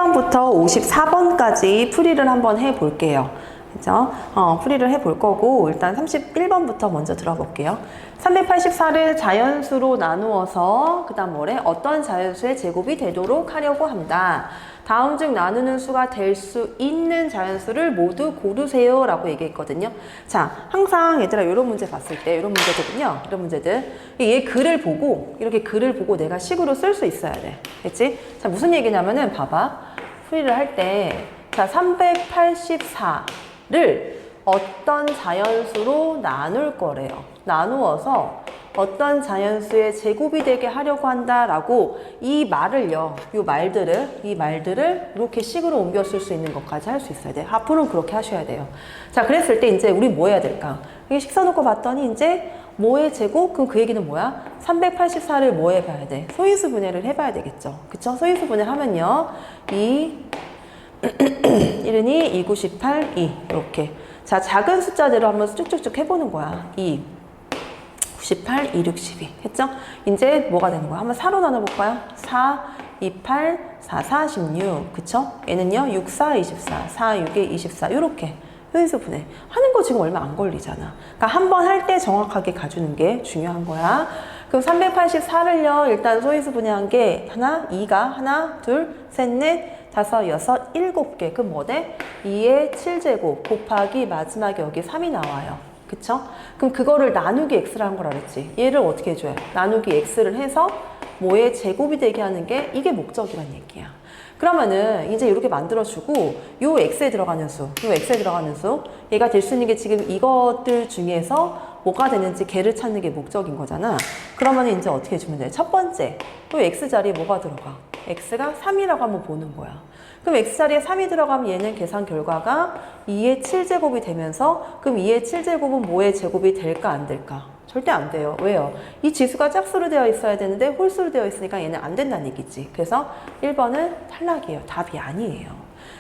31번부터 54번까지 풀이를 한번 해볼게요. 그죠? 풀이를 해볼 거고, 일단 31번부터 먼저 들어볼게요. 384를 자연수로 나누어서, 그 다음 뭐래? 어떤 자연수의 제곱이 되도록 하려고 한다. 다음 중 나누는 수가 될 수 있는 자연수를 모두 고르세요 라고 얘기했거든요. 자, 항상 얘들아 이런 문제 봤을 때 이런 문제들은요, 이런 문제들 얘 글을 보고 이렇게 글을 보고 내가 식으로 쓸 수 있어야 돼. 됐지? 자, 무슨 얘기냐면은 봐봐. 풀이를 할 때 자, 384를 어떤 자연수로 나눌 거래요. 나누어서 어떤 자연수의 제곱이 되게 하려고 한다라고 이 말을요, 이 말들을 이렇게 식으로 옮겨 쓸 수 있는 것까지 할 수 있어야 돼요. 앞으로는 그렇게 하셔야 돼요. 자, 그랬을 때 이제 우리 뭐 해야 될까? 여기 식 써놓고 봤더니 이제 뭐의 제곱? 그럼 그 얘기는 뭐야? 384를 뭐 해봐야 돼? 소인수 분해를 해봐야 되겠죠. 그쵸? 소인수 분해를 하면요. 1은 2, 9, 18, 2 이렇게. 자, 작은 숫자대로 한번 쭉쭉쭉 해보는 거야. 2, 98, 2, 6, 12 했죠? 이제 뭐가 되는 거야? 한번 4로 나눠볼까요? 4, 28, 4, 4, 16 그쵸? 얘는요 6, 4, 24 4, 6에 24 요렇게 소인수 분해 하는 거 지금 얼마 안 걸리잖아. 그러니까 한 번 할 때 정확하게 가주는 게 중요한 거야. 그럼 384를요 일단 소인수 분해한 게 하나, 2가 하나, 둘, 셋, 넷, 다섯, 여섯, 7개. 그럼 뭐 돼? 2의 7제곱 곱하기 마지막에 여기 3이 나와요. 그쵸? 그럼 그거를 나누기 x라는 걸 알았지? 얘를 어떻게 해줘요? 나누기 x를 해서 뭐의 제곱이 되게 하는 게 이게 목적이란 얘기야. 그러면은 이제 이렇게 만들어주고 요 x에 들어가는 수, 요 x에 들어가는 수 얘가 될 수 있는 게 지금 이것들 중에서 뭐가 되는지 걔를 찾는 게 목적인 거잖아. 그러면 이제 어떻게 해주면 돼? 첫 번째, 또 x 자리에 뭐가 들어가? x가 3이라고 한번 보는 거야. 그럼 x자리에 3이 들어가면 얘는 계산 결과가 2의 7제곱이 되면서 그럼 2의 7제곱은 뭐의 제곱이 될까 안 될까? 절대 안 돼요. 왜요? 이 지수가 짝수로 되어 있어야 되는데 홀수로 되어 있으니까 얘는 안 된다는 얘기지. 그래서 1번은 탈락이에요. 답이 아니에요.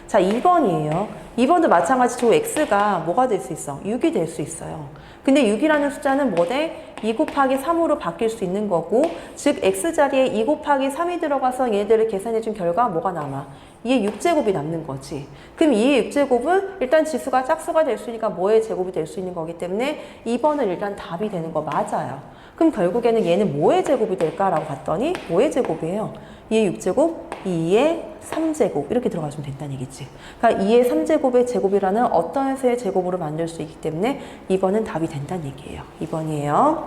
자, 2번이에요. 2번도 마찬가지 저 x가 뭐가 될 수 있어? 6이 될 수 있어요. 근데 6이라는 숫자는 뭐 돼? 2 곱하기 3으로 바뀔 수 있는 거고 즉 x자리에 2 곱하기 3이 들어가서 얘네들을 계산해 준 결과 뭐가 남아? 2의 6제곱이 남는 거지. 그럼 2의 6제곱은 일단 지수가 짝수가 될 수 있으니까 뭐의 제곱이 될 수 있는 거기 때문에 2번은 일단 답이 되는 거 맞아요. 그럼 결국에는 얘는 뭐의 제곱이 될까라고 봤더니 뭐의 제곱이에요? 2의 6제곱, 2의 3제곱 이렇게 들어가주면 된다는 얘기지. 그러니까 2의 3제곱의 제곱이라는 어떤 수의 제곱으로 만들 수 있기 때문에 2번은 답이 된다는 얘기예요. 2번이에요.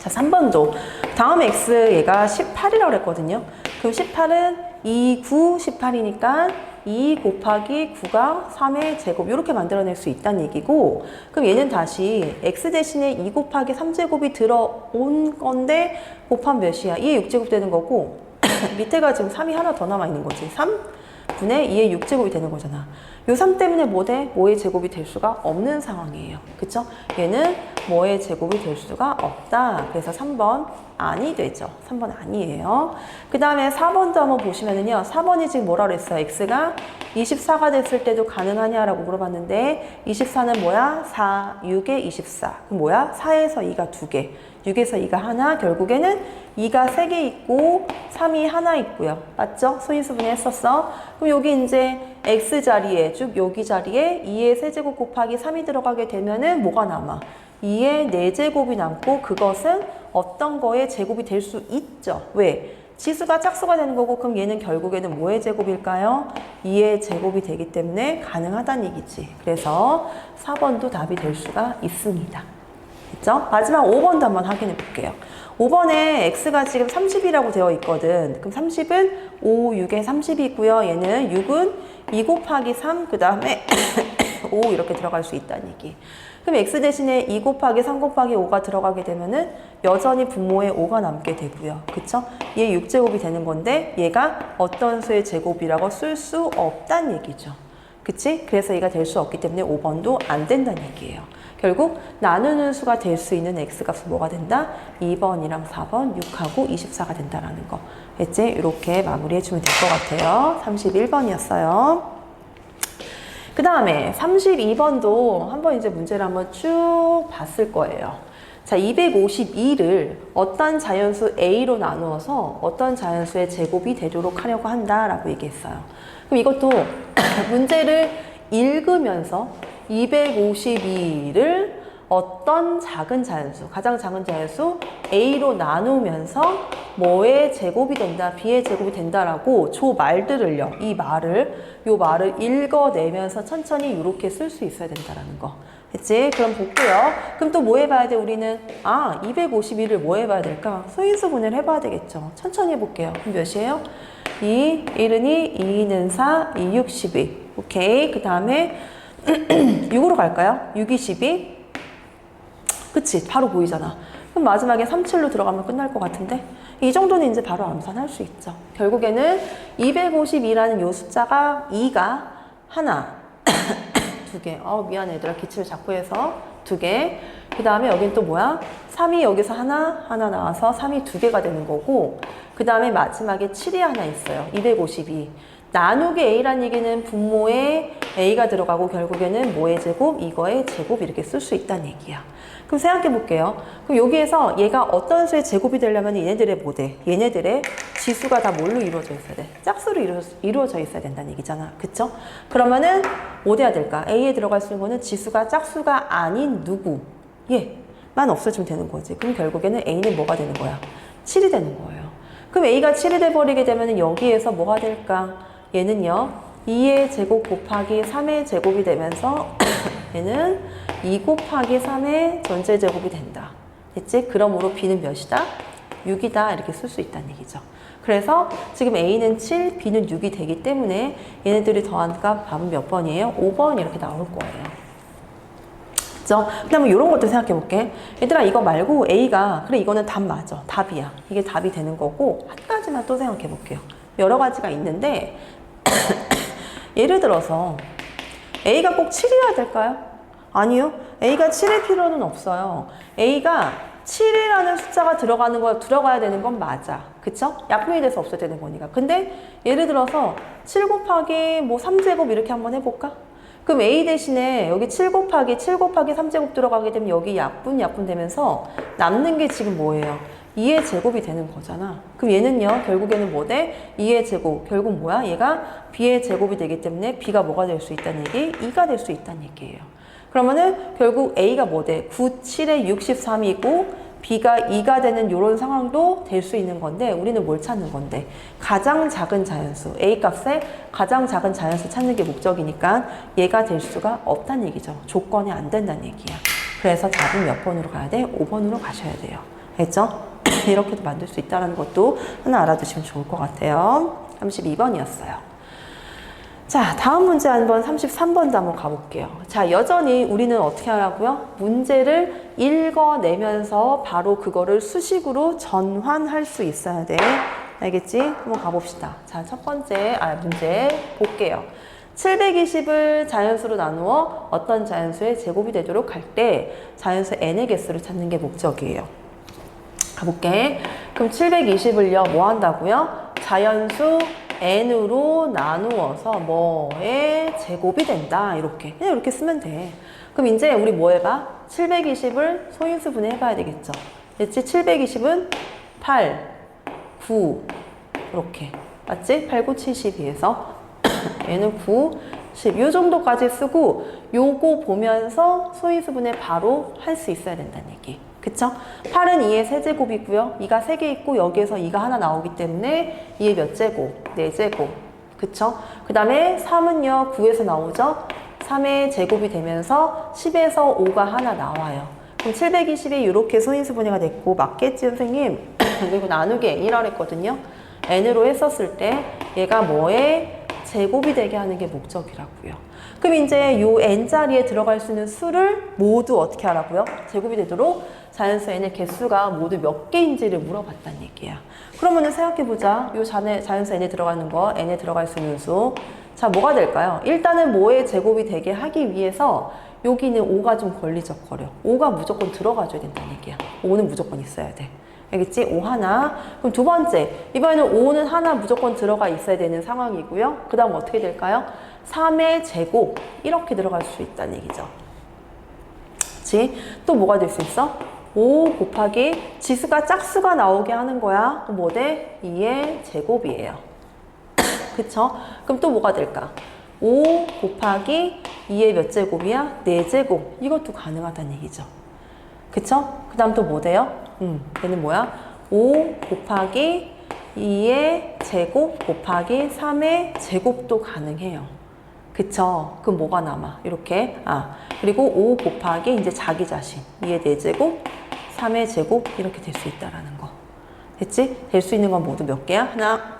자, 3번도 다음 x 얘가 18이라고 그랬거든요. 그럼 18은 2, 9, 18이니까 2 곱하기 9가 3의 제곱 이렇게 만들어낼 수 있다는 얘기고 그럼 얘는 다시 x 대신에 2 곱하기 3제곱이 들어온 건데 곱하면 몇이야? 2의 6제곱 되는 거고 밑에가 지금 3이 하나 더 남아있는 거지. 3분의 2의 6제곱이 되는 거잖아. 요 3 때문에 뭐 돼? 뭐의 제곱이 될 수가 없는 상황이에요. 그쵸? 얘는 뭐의 제곱이 될 수가 없다. 그래서 3번 아니 되죠. 3번 아니에요. 그 다음에 4번도 한번 보시면은요. 4번이 지금 뭐라 그랬어요? x가 24가 됐을 때도 가능하냐라고 물어봤는데 24는 뭐야? 4, 6에 24. 그럼 뭐야? 4에서 2가 2개. 6에서 2가 하나. 결국에는 2가 3개 있고 3이 하나 있고요. 맞죠? 소인수분해 했었어. 그럼 여기 이제 x자리에 쭉 여기 자리에 2의 세제곱 곱하기 3이 들어가게 되면은 뭐가 남아? 2의 4제곱이 남고 그것은 어떤 거의 제곱이 될 수 있죠. 왜? 지수가 짝수가 되는 거고 그럼 얘는 결국에는 뭐의 제곱일까요? 2의 제곱이 되기 때문에 가능하다는 얘기지. 그래서 4번도 답이 될 수가 있습니다. 됐죠? 마지막 5번도 한번 확인해 볼게요. 5번에 x가 지금 30이라고 되어 있거든. 그럼 30은 5, 6에 30이 있고요. 얘는 6은 2 곱하기 3, 그 다음에 5 이렇게 들어갈 수 있다는 얘기. 그럼 x 대신에 2 곱하기 3 곱하기 5가 들어가게 되면은 여전히 분모에 5가 남게 되고요. 그쵸? 얘 6제곱이 되는 건데 얘가 어떤 수의 제곱이라고 쓸 수 없다는 얘기죠. 그치? 그래서 얘가 될 수 없기 때문에 5번도 안 된다는 얘기예요. 결국 나누는 수가 될 수 있는 x값은 뭐가 된다? 2번이랑 4번, 6하고 24가 된다라는 거. 했지? 이렇게 마무리해주면 될 것 같아요. 31번이었어요. 그 다음에 32번도 한번 이제 문제를 한번 쭉 봤을 거예요. 자, 252를 어떤 자연수 A로 나누어서 어떤 자연수의 제곱이 되도록 하려고 한다라고 얘기했어요. 그럼 이것도 문제를 읽으면서 252를 어떤 작은 자연수, 가장 작은 자연수 A로 나누면서 뭐의 제곱이 된다, B의 제곱이 된다라고 저 말들을요, 요 말을 읽어내면서 천천히 이렇게 쓸 수 있어야 된다라는 거. 됐지? 그럼 볼게요. 그럼 또 뭐 해봐야 돼, 우리는? 252를 뭐 해봐야 될까? 소인수 분해를 해봐야 되겠죠. 천천히 해볼게요. 그럼 몇이에요? 2, 1은 2, 2는 4, 2, 6, 12. 오케이. 그 다음에 6으로 갈까요? 6, 2, 12. 그치? 바로 보이잖아. 그럼 마지막에 3, 7로 들어가면 끝날 것 같은데? 이 정도는 이제 바로 암산할 수 있죠. 결국에는 252라는 요 숫자가 2가 하나, 두 개. 미안해 얘들아. 기침을 자꾸 해서 두 개. 그 다음에 여긴 또 뭐야? 3이 여기서 하나 나와서 3이 두 개가 되는 거고, 그 다음에 마지막에 7이 하나 있어요. 252. 나누기 A란 얘기는 분모에 A가 들어가고 결국에는 뭐의 제곱? 이거의 제곱 이렇게 쓸 수 있다는 얘기야. 그럼 생각해 볼게요. 그럼 여기에서 얘가 어떤 수의 제곱이 되려면 얘네들의 뭐 돼? 얘네들의 지수가 다 뭘로 이루어져 있어야 돼? 짝수로 이루어져 있어야 된다는 얘기잖아. 그쵸? 그러면은 뭐 돼야 될까? A에 들어갈 수 있는 거는 지수가 짝수가 아닌 누구? 얘만 없어지면 되는 거지. 그럼 결국에는 A는 뭐가 되는 거야? 7이 되는 거예요. 그럼 A가 7이 돼버리게 되면 여기에서 뭐가 될까? 얘는요, 2의 제곱 곱하기 3의 제곱이 되면서 얘는 2 곱하기 3의 전체 제곱이 된다. 됐지? 그러므로 B는 몇이다? 6이다. 이렇게 쓸 수 있다는 얘기죠. 그래서 지금 A는 7, B는 6이 되기 때문에 얘네들이 더한 값 답은 몇 번이에요? 5번 이렇게 나올 거예요. 그죠? 그 다음에 이런 것도 생각해 볼게. 얘들아, 이거 말고 A가, 그래, 이거는 답 맞아. 답이야. 이게 답이 되는 거고, 한 가지만 또 생각해 볼게요. 여러 가지가 있는데, 예를 들어서, A가 꼭 7이어야 될까요? 아니요. A가 7일 필요는 없어요. A가 7이라는 숫자가 들어가야 되는 건 맞아. 그쵸? 약분이 돼서 없어야 되는 거니까. 근데 예를 들어서 7 곱하기 뭐 3제곱 이렇게 한번 해볼까? 그럼 A 대신에 여기 7 곱하기 3제곱 들어가게 되면 여기 약분 되면서 남는 게 지금 뭐예요? 2의 제곱이 되는 거잖아. 그럼 얘는요, 결국에는 뭐 돼? 2의 제곱. 결국 뭐야? 얘가 B의 제곱이 되기 때문에 B가 뭐가 될 수 있다는 얘기? 2가 될 수 있다는 얘기예요. 그러면은 결국 A가 뭐 돼? 9, 7에 63이고 B가 2가 되는 이런 상황도 될 수 있는 건데, 우리는 뭘 찾는 건데? 가장 작은 자연수, A 값의 가장 작은 자연수 찾는 게 목적이니까 얘가 될 수가 없다는 얘기죠. 조건이 안 된다는 얘기야. 그래서 답은 몇 번으로 가야 돼? 5번으로 가셔야 돼요. 알겠죠? 이렇게도 만들 수 있다는 것도 하나 알아두시면 좋을 것 같아요. 32번이었어요. 자, 다음 문제 한번 33번도 한번 가볼게요. 자, 여전히 우리는 어떻게 하라고요? 문제를 읽어내면서 바로 그거를 수식으로 전환할 수 있어야 돼. 알겠지? 한번 가봅시다. 자, 첫 번째 문제 볼게요. 720을 자연수로 나누어 어떤 자연수의 제곱이 되도록 할 때 자연수 n의 개수를 찾는 게 목적이에요. 가볼게. 그럼 720을요, 뭐 한다고요? 자연수 n으로 나누어서 뭐의 제곱이 된다. 이렇게. 그냥 이렇게 쓰면 돼. 그럼 이제 우리 뭐 해봐? 720을 소인수 분해해봐야 되겠죠. 됐지? 720은 8, 9, 이렇게. 맞지? 8, 9, 72에서 얘는 9, 10. 요 정도까지 쓰고 요거 보면서 소인수 분해 바로 할 수 있어야 된다는 얘기. 그쵸? 8은 2의 세제곱이고요. 2가 3개 있고 여기에서 2가 하나 나오기 때문에 2의 몇 제곱? 4제곱. 그쵸? 그 다음에 3은요. 9에서 나오죠? 3의 제곱이 되면서 10에서 5가 하나 나와요. 그럼 720이 이렇게 소인수 분해가 됐고, 맞겠지 선생님? 그리고 나누기 n이라고 했거든요. n으로 했었을 때 얘가 뭐의 제곱이 되게 하는 게 목적이라고요. 그럼 이제 요 n자리에 들어갈 수 있는 수를 모두 어떻게 하라고요? 제곱이 되도록 자연수 n의 개수가 모두 몇 개인지를 물어봤다는 얘기야. 그러면은 생각해보자. 요 자연수 n에 들어가는 거, n에 들어갈 수 있는 수. 자, 뭐가 될까요? 일단은 뭐의 제곱이 되게 하기 위해서 여기는 5가 좀 걸리적거려. 5가 무조건 들어가줘야 된다는 얘기야. 5는 무조건 있어야 돼. 알겠지? 5 하나. 그럼 두 번째, 이번에는 5는 하나 무조건 들어가 있어야 되는 상황이고요. 그 다음 어떻게 될까요? 3의 제곱 이렇게 들어갈 수 있다는 얘기죠. 그치? 또 뭐가 될 수 있어? 5 곱하기 지수가 짝수가 나오게 하는 거야. 그럼 뭐 돼? 2의 제곱이에요. 그쵸? 그럼 또 뭐가 될까? 5 곱하기 2의 몇 제곱이야? 4제곱. 이것도 가능하다는 얘기죠. 그쵸? 그 다음 또 뭐 돼요? 얘는 뭐야? 5 곱하기 2의 제곱 곱하기 3의 제곱도 가능해요. 그쵸? 그럼 뭐가 남아? 이렇게. 그리고 5 곱하기 이제 자기 자신. 2의 4제곱, 3의 제곱 이렇게 될 수 있다라는 거. 됐지? 될 수 있는 건 모두 몇 개야? 하나,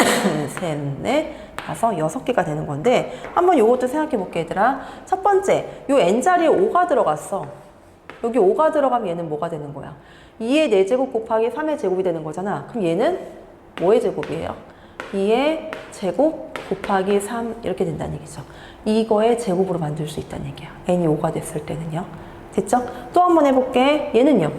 셋, 넷, 다섯, 6개가 되는 건데 한번 요것도 생각해 볼게 얘들아. 첫 번째, 요 n자리에 5가 들어갔어. 여기 5가 들어가면 얘는 뭐가 되는 거야? 2의 4제곱 곱하기 3의 제곱이 되는 거잖아. 그럼 얘는 뭐의 제곱이에요? 2의 제곱 곱하기 3 이렇게 된다는 얘기죠. 이거의 제곱으로 만들 수 있다는 얘기야. n이 5가 됐을 때는요. 됐죠? 또 한번 해볼게. 얘는요.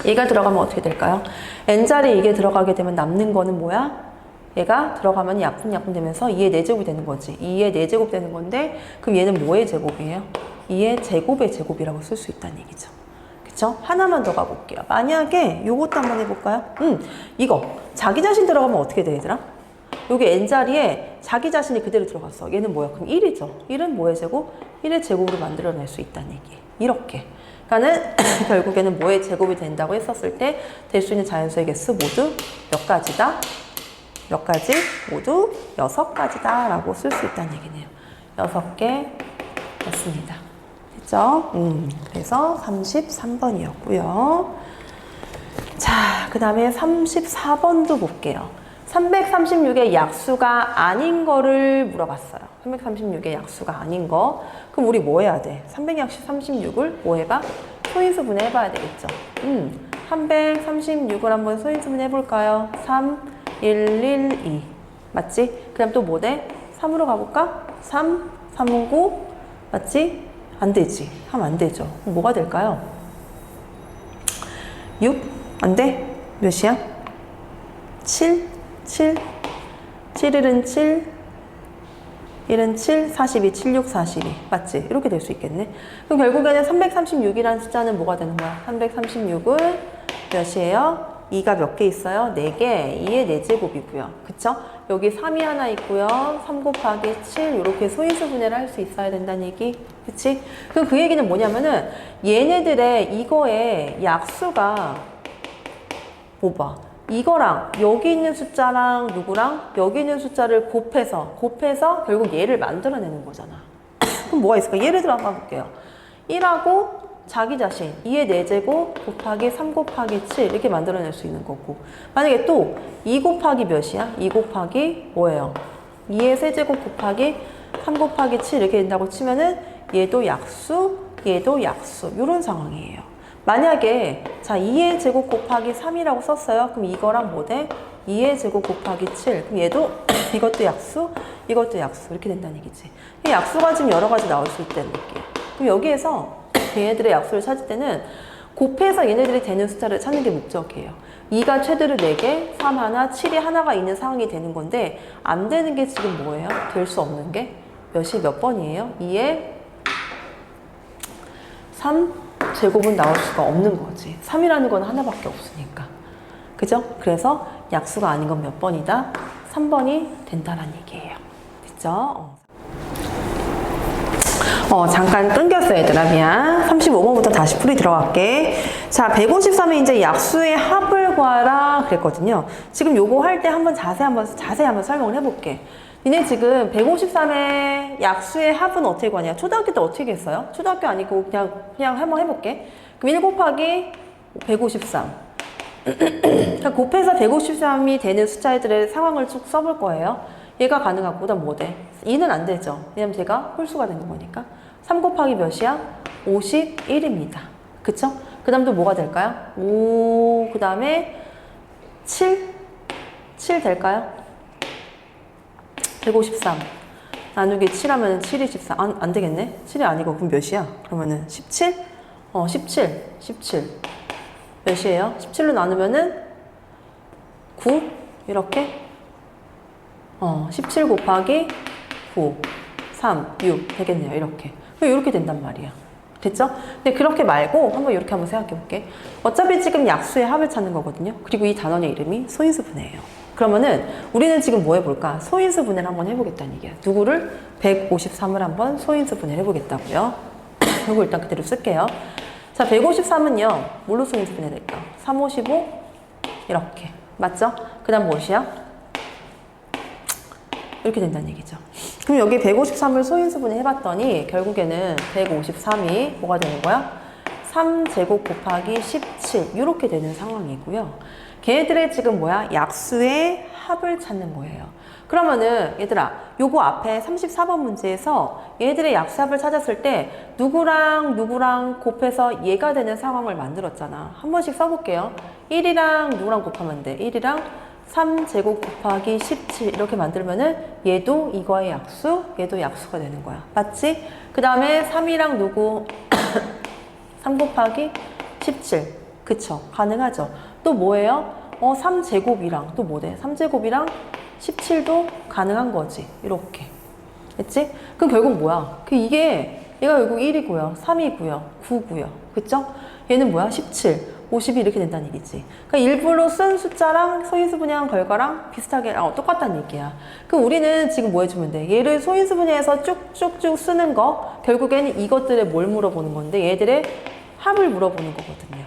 얘가 들어가면 어떻게 될까요? n자리에 이게 들어가게 되면 남는 거는 뭐야? 얘가 들어가면 약분약분 되면서 2의 4제곱이 되는 거지. 2의 4제곱 되는 건데 그럼 얘는 뭐의 제곱이에요? 2의 제곱의 제곱이라고 쓸 수 있다는 얘기죠. 그쵸? 하나만 더 가볼게요. 만약에 요것도 한번 해볼까요? 이거 자기 자신 들어가면 어떻게 돼 얘들아? 여기 n자리에 자기 자신이 그대로 들어갔어. 얘는 뭐야? 그럼 1이죠. 1은 뭐의 제곱? 1의 제곱으로 만들어낼 수 있다는 얘기예요. 이렇게. 그러니까는 결국에는 뭐의 제곱이 된다고 했었을 때 될 수 있는 자연수의 개수 모두 몇 가지다? 몇 가지? 모두 6가지다 라고 쓸 수 있다는 얘기네요. 6개였습니다. 됐죠? 그래서 33번이었고요. 자, 그 다음에 34번도 볼게요. 336의 약수가 아닌 거를 물어봤어요. 336의 약수가 아닌 거. 그럼 우리 뭐 해야 돼? 336을 뭐 해봐? 소인수분해 해봐야 되겠죠. 336을 한번 소인수분해 해볼까요? 3, 1, 1, 2. 맞지? 그 다음 또 뭐 돼? 3으로 가볼까? 3, 3, 9. 맞지? 안 되지. 하면 안 되죠. 그럼 뭐가 될까요? 6? 안 돼? 몇이야? 7? 7? 7, 7, 1은 7, 42, 76, 42. 맞지? 이렇게 될 수 있겠네. 그럼 결국에는 336이라는 숫자는 뭐가 되는 거야? 336은 몇이에요? 2가 몇 개 있어요? 4개. 2의 4제곱이고요. 그쵸? 여기 3이 하나 있고요. 3 곱하기 7 이렇게 소인수 분해를 할 수 있어야 된다는 얘기. 그치? 그럼 그 얘기는 뭐냐면은 얘네들의 이거의 약수가 뭐 봐. 이거랑 여기 있는 숫자랑 누구랑 여기 있는 숫자를 곱해서 결국 얘를 만들어내는 거잖아. 그럼 뭐가 있을까? 예를 들어 한번 볼게요. 1하고 자기 자신 2의 4제곱 곱하기 3 곱하기 7 이렇게 만들어낼 수 있는 거고, 만약에 또 2 곱하기 몇이야? 2 곱하기 뭐예요? 2의 세제곱 곱하기 3 곱하기 7 이렇게 된다고 치면은 얘도 약수, 얘도 약수 이런 상황이에요. 만약에 자 2의 제곱 곱하기 3이라고 썼어요. 그럼 이거랑 뭐 돼? 2의 제곱 곱하기 7. 그럼 얘도 이것도 약수, 이것도 약수 이렇게 된다는 얘기지. 이 약수가 지금 여러 가지 나올 수 있다는 얘기예요. 그럼 여기에서 얘네들의 약수를 찾을 때는 곱해서 얘네들이 되는 숫자를 찾는 게 목적이에요. 2가 최대로 4개, 3 하나, 7이 하나가 있는 상황이 되는 건데 안 되는 게 지금 뭐예요? 될 수 없는 게 몇이 몇 번이에요? 2의 3 제곱은 나올 수가 없는 거지. 3이라는 건 하나밖에 없으니까. 그죠? 그래서 약수가 아닌 건 몇 번이다? 3번이 된다는 얘기예요. 됐죠? 잠깐 끊겼어요, 얘들아. 미안. 35번부터 다시 풀이 들어갈게. 자, 153에 이제 약수의 합을 구하라 그랬거든요. 지금 요거 할 때 한번 자세히 한번 설명을 해볼게. 니네 지금 153의 약수의 합은 어떻게 구하냐? 초등학교 때 어떻게 했어요? 초등학교 아니고 그냥 한번 해볼게. 그럼 1 곱하기 153. 그러니까 곱해서 153이 되는 숫자들의 상황을 쭉 써볼 거예요. 얘가 가능하고, 그 다음 뭐 돼? 2는 안 되죠. 왜냐면 제가 홀수가 되는 거니까. 3 곱하기 몇이야? 51입니다. 그쵸? 그 다음 또 뭐가 될까요? 5, 그 다음에 7? 7 될까요? 153. 나누기 7 하면 7이 14. 안 되겠네? 7이 아니고, 그럼 몇이야? 그러면은 17? 17. 몇이에요? 17로 나누면은 9? 이렇게? 17 곱하기 9, 3, 6 되겠네요. 이렇게. 이렇게 된단 말이야. 됐죠? 근데 그렇게 말고 한번 이렇게 한번 생각해 볼게. 어차피 지금 약수의 합을 찾는 거거든요. 그리고 이 단원의 이름이 소인수분해예요. 그러면은 우리는 지금 뭐 해볼까? 소인수분해를 한번 해보겠다는 얘기야. 누구를? 153을 한번 소인수분해를 해보겠다고요. 이거 일단 그대로 쓸게요. 자, 153은요. 뭘로 소인수분해될까? 3, 55 이렇게. 맞죠? 그 다음 무엇이야? 이렇게 된다는 얘기죠. 그럼 여기 153을 소인수분해 해봤더니 결국에는 153이 뭐가 되는 거야? 3제곱 곱하기 17 이렇게 되는 상황이고요. 걔네들의 지금 뭐야? 약수의 합을 찾는 거예요. 그러면은 얘들아 요거 앞에 34번 문제에서 얘네들의 약수합을 찾았을 때 누구랑 누구랑 곱해서 얘가 되는 상황을 만들었잖아. 한 번씩 써볼게요. 1이랑 누구랑 곱하면 돼? 1이랑 3제곱 곱하기 17 이렇게 만들면은 얘도 이거의 약수, 얘도 약수가 되는 거야. 맞지? 그 다음에 3이랑 누구 3 곱하기 17 그쵸? 가능하죠? 또 뭐예요? 3제곱이랑 또 뭐래? 3제곱이랑 17도 가능한 거지. 이렇게. 됐지? 그럼 결국 뭐야? 이게 얘가 결국 1이고요. 3이고요. 9고요. 그쵸? 얘는 뭐야? 17, 50이 이렇게 된다는 얘기지. 그러니까 일부러 쓴 숫자랑 소인수분해한 결과랑 비슷하게 똑같다는 얘기야. 그럼 우리는 지금 뭐 해주면 돼? 얘를 소인수분해해서 쭉쭉쭉 쓰는 거 결국에는 이것들의 뭘 물어보는 건데 얘들의 합을 물어보는 거거든요.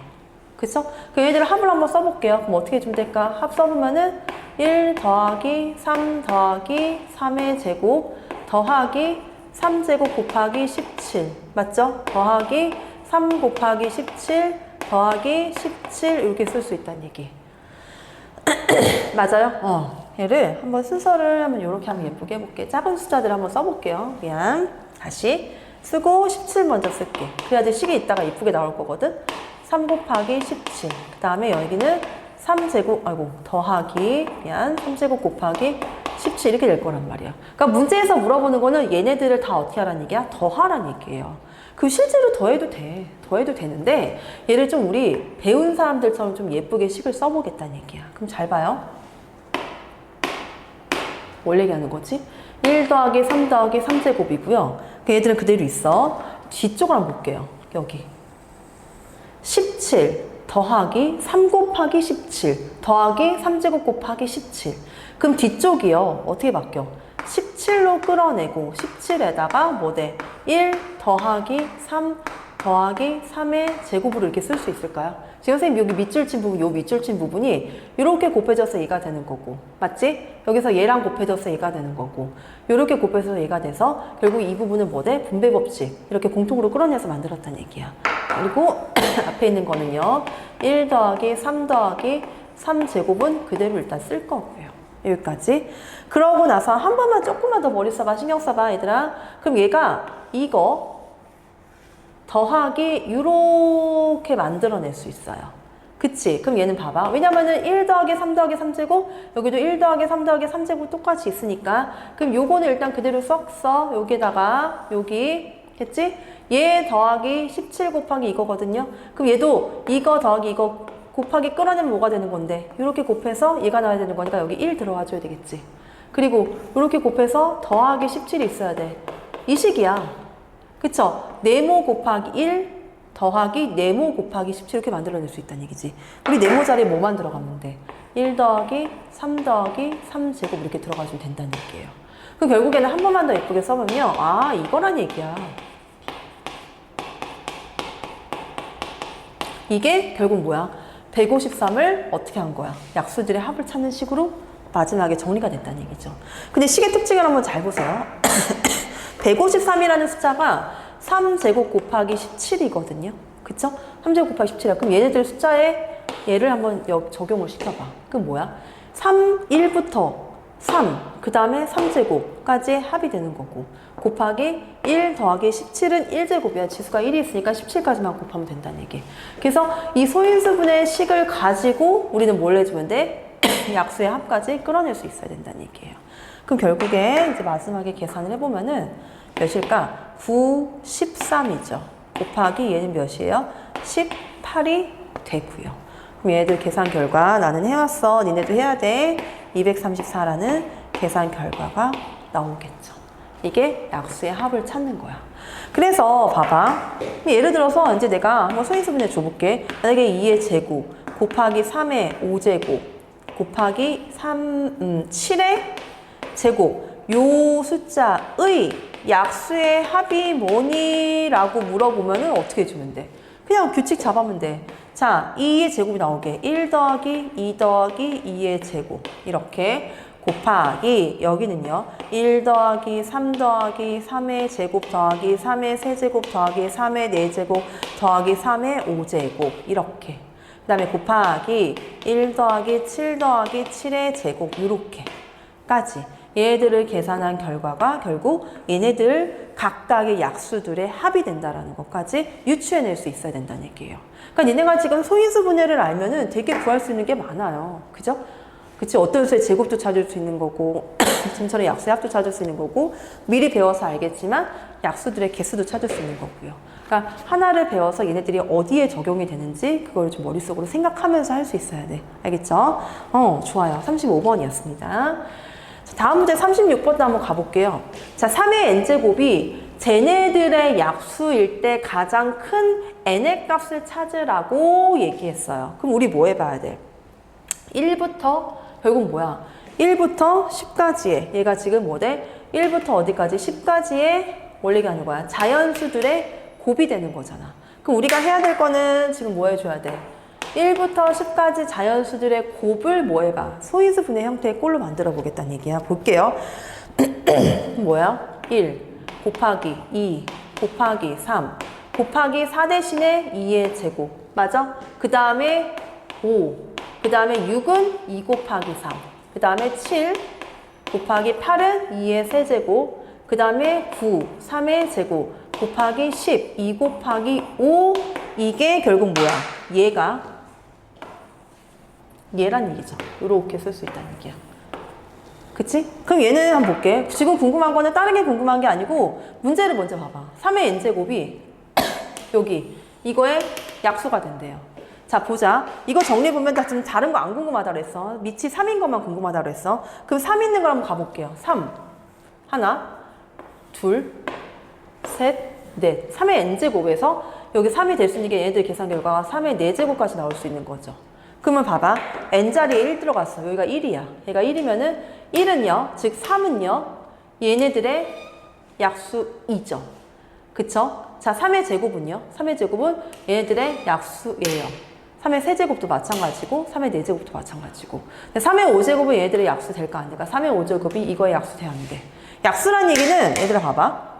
그쵸? 그 얘들을 합을 한번 써볼게요. 그럼 어떻게 해주면 될까? 합 써보면은 1 더하기 3 더하기 3의 제곱 더하기 3제곱 곱하기 17 맞죠? 더하기 3 곱하기 17 더하기 17 이렇게 쓸 수 있다는 얘기. 맞아요? 얘를 한번 순서를 한번 이렇게 한번 예쁘게 해볼게. 작은 숫자들 한번 써볼게요. 미안. 다시 쓰고 17 먼저 쓸게. 그래야지 식이 이따가 이쁘게 나올 거거든. 3 곱하기 17. 그 다음에 여기는 3제곱, 더하기, 3제곱 곱하기 17 이렇게 될 거란 말이야. 그러니까 문제에서 물어보는 거는 얘네들을 다 어떻게 하라는 얘기야? 더하라는 얘기예요. 그 실제로 더해도 돼. 더해도 되는데 얘를 좀 우리 배운 사람들처럼 좀 예쁘게 식을 써보겠다는 얘기야. 그럼 잘 봐요. 뭘 얘기하는 거지? 1 더하기 3 더하기 3제곱이고요. 그 얘들은 그대로 있어. 뒤쪽을 한번 볼게요. 여기. 17 더하기 3 곱하기 17 더하기 3제곱 곱하기 17 그럼 뒤쪽이요 어떻게 바뀌어? 17로 끌어내고 17에다가 뭐 돼? 1 더하기 3 더하기 3의 제곱으로 이렇게 쓸 수 있을까요? 지금 선생님 여기 밑줄 친 부분, 요 밑줄 친 부분이 이렇게 곱해져서 얘가 되는 거고 맞지? 여기서 얘랑 곱해져서 얘가 되는 거고 이렇게 곱해져서 얘가 돼서 결국 이 부분은 뭐 돼? 분배 법칙 이렇게 공통으로 끌어내서 만들었다는 얘기야. 그리고 앞에 있는 거는요 1 더하기 3 더하기 3제곱은 그대로 일단 쓸 거고요. 여기까지. 그러고 나서 한 번만 조금만 더 머리 써봐. 신경 써봐 얘들아. 그럼 얘가 이거 더하기 이렇게 만들어낼 수 있어요. 그치? 그럼 얘는 봐봐. 왜냐면은 1 더하기 3 더하기 3제곱 여기도 1 더하기 3 더하기 3제곱 똑같이 있으니까 그럼 요거는 일단 그대로 썩 써. 여기다가 여기 했지? 얘 더하기 17 곱하기 이거거든요. 그럼 얘도 이거 더하기 이거 곱하기 끌어내면 뭐가 되는 건데 이렇게 곱해서 얘가 나와야 되는 거니까 여기 1 들어와 줘야 되겠지. 그리고 이렇게 곱해서 더하기 17이 있어야 돼. 이 식이야. 그쵸? 네모 곱하기 1 더하기 네모 곱하기 17 이렇게 만들어낼 수 있다는 얘기지. 우리 네모 자리에 뭐만 들어가면 돼? 1 더하기 3 더하기 3제곱 이렇게 들어가주면 된다는 얘기예요. 그럼 결국에는 한 번만 더 예쁘게 써보면 아 이거란 얘기야. 이게 결국 뭐야? 153을 어떻게 한 거야? 약수들의 합을 찾는 식으로 마지막에 정리가 됐다는 얘기죠. 근데 식의 특징을 한번 잘 보세요. 153이라는 숫자가 3제곱 곱하기 17이거든요. 그쵸? 3제곱 곱하기 17이야. 그럼 얘네들 숫자에 얘를 한번 적용을 시켜봐. 그럼 뭐야? 3, 1부터 3, 그 다음에 3제곱까지 합이 되는 거고 곱하기 1 더하기 17은 1제곱이야. 지수가 1이 있으니까 17까지만 곱하면 된다는 얘기. 그래서 이 소인수분의 식을 가지고 우리는 뭘 해주면 돼? 약수의 합까지 끌어낼 수 있어야 된다는 얘기예요. 그럼 결국에 이제 마지막에 계산을 해보면은 몇일까? 9, 13이죠. 곱하기 얘는 몇이에요? 18이 되고요. 그럼 얘들 계산 결과 나는 해왔어. 니네도 해야 돼. 234라는 계산 결과가 나오겠죠. 이게 약수의 합을 찾는 거야. 그래서 봐봐. 예를 들어서 이제 내가 한번 소인수분해 줘볼게. 만약에 2의 제곱 곱하기 3의 5제곱 곱하기 7의 제곱 요 숫자의 약수의 합이 뭐니? 라고 물어보면은 어떻게 해주면 돼? 그냥 규칙 잡으면 돼. 자, 2의 제곱이 나오게 1 더하기 2 더하기 2의 제곱 이렇게 곱하기 여기는요 1 더하기 3 더하기 3의 제곱 더하기 3의 세제곱 더하기 3의 4제곱 더하기 3의 5제곱 이렇게 그 다음에 곱하기 1 더하기 7 더하기 7의 제곱 이렇게까지 얘네들을 계산한 결과가 결국 얘네들 각각의 약수들의 합이 된다라는 것까지 유추해낼 수 있어야 된다는 얘기예요. 그러니까 얘네가 지금 소인수 분해를 알면은 되게 구할 수 있는 게 많아요. 그죠? 그치? 어떤 수의 제곱도 찾을 수 있는 거고 지금처럼 약수의 합도 찾을 수 있는 거고 미리 배워서 알겠지만 약수들의 개수도 찾을 수 있는 거고요. 그러니까 하나를 배워서 얘네들이 어디에 적용이 되는지 그걸 좀 머릿속으로 생각하면서 할 수 있어야 돼. 알겠죠? 좋아요. 35번이었습니다. 다음 문제 36번도 한번 가볼게요. 자, 3의 n제곱이 쟤네들의 약수일 때 가장 큰 n의 값을 찾으라고 얘기했어요. 그럼 우리 뭐 해봐야 돼? 1부터 결국 뭐야? 1부터 10까지의 얘가 지금 뭐 돼? 1부터 어디까지? 10까지의 원리가 하는 거야. 자연수들의 곱이 되는 거잖아. 그럼 우리가 해야 될 거는 지금 뭐 해줘야 돼? 1부터 10까지 자연수들의 곱을 뭐 해봐? 소인수 분해 형태의 꼴로 만들어 보겠다는 얘기야. 볼게요. 뭐야? 1 곱하기 2 곱하기 3 곱하기 4 대신에 2의 제곱. 맞아? 그 다음에 5 그 다음에 6은 2 곱하기 3 그 다음에 7 곱하기 8은 2의 세제곱 그 다음에 9 3의 제곱 곱하기 10 2 곱하기 5 이게 결국 뭐야? 얘란 얘기죠. 이렇게 쓸 수 있다는 얘기야. 그치? 그럼 얘는 한번 볼게. 지금 궁금한 거는 다른 게 궁금한 게 아니고 문제를 먼저 봐봐. 3의 n제곱이 여기 이거의 약수가 된대요. 자, 보자. 이거 정리해보면 다 지금 다른 거 안 궁금하다 그랬어. 밑이 3인 것만 궁금하다 그랬어. 그럼 3 있는 걸 한번 가볼게요. 3 하나 둘 셋 넷 3의 n제곱에서 여기 3이 될 수 있는 게 얘네들 계산 결과가 3의 4제곱까지 나올 수 있는 거죠. 그러면 봐봐. n자리에 1 들어갔어. 여기가 1이야. 얘가 1이면은 1은요. 즉 3은요. 얘네들의 약수이죠. 그쵸? 자, 3의 제곱은요. 3의 제곱은 얘네들의 약수예요. 3의 세제곱도 마찬가지고 3의 4제곱도 마찬가지고 3의 5제곱은 얘네들의 약수 될까 안 될까? 3의 5제곱이 이거의 약수 돼야 안 돼. 약수란 얘기는 얘들아 봐봐.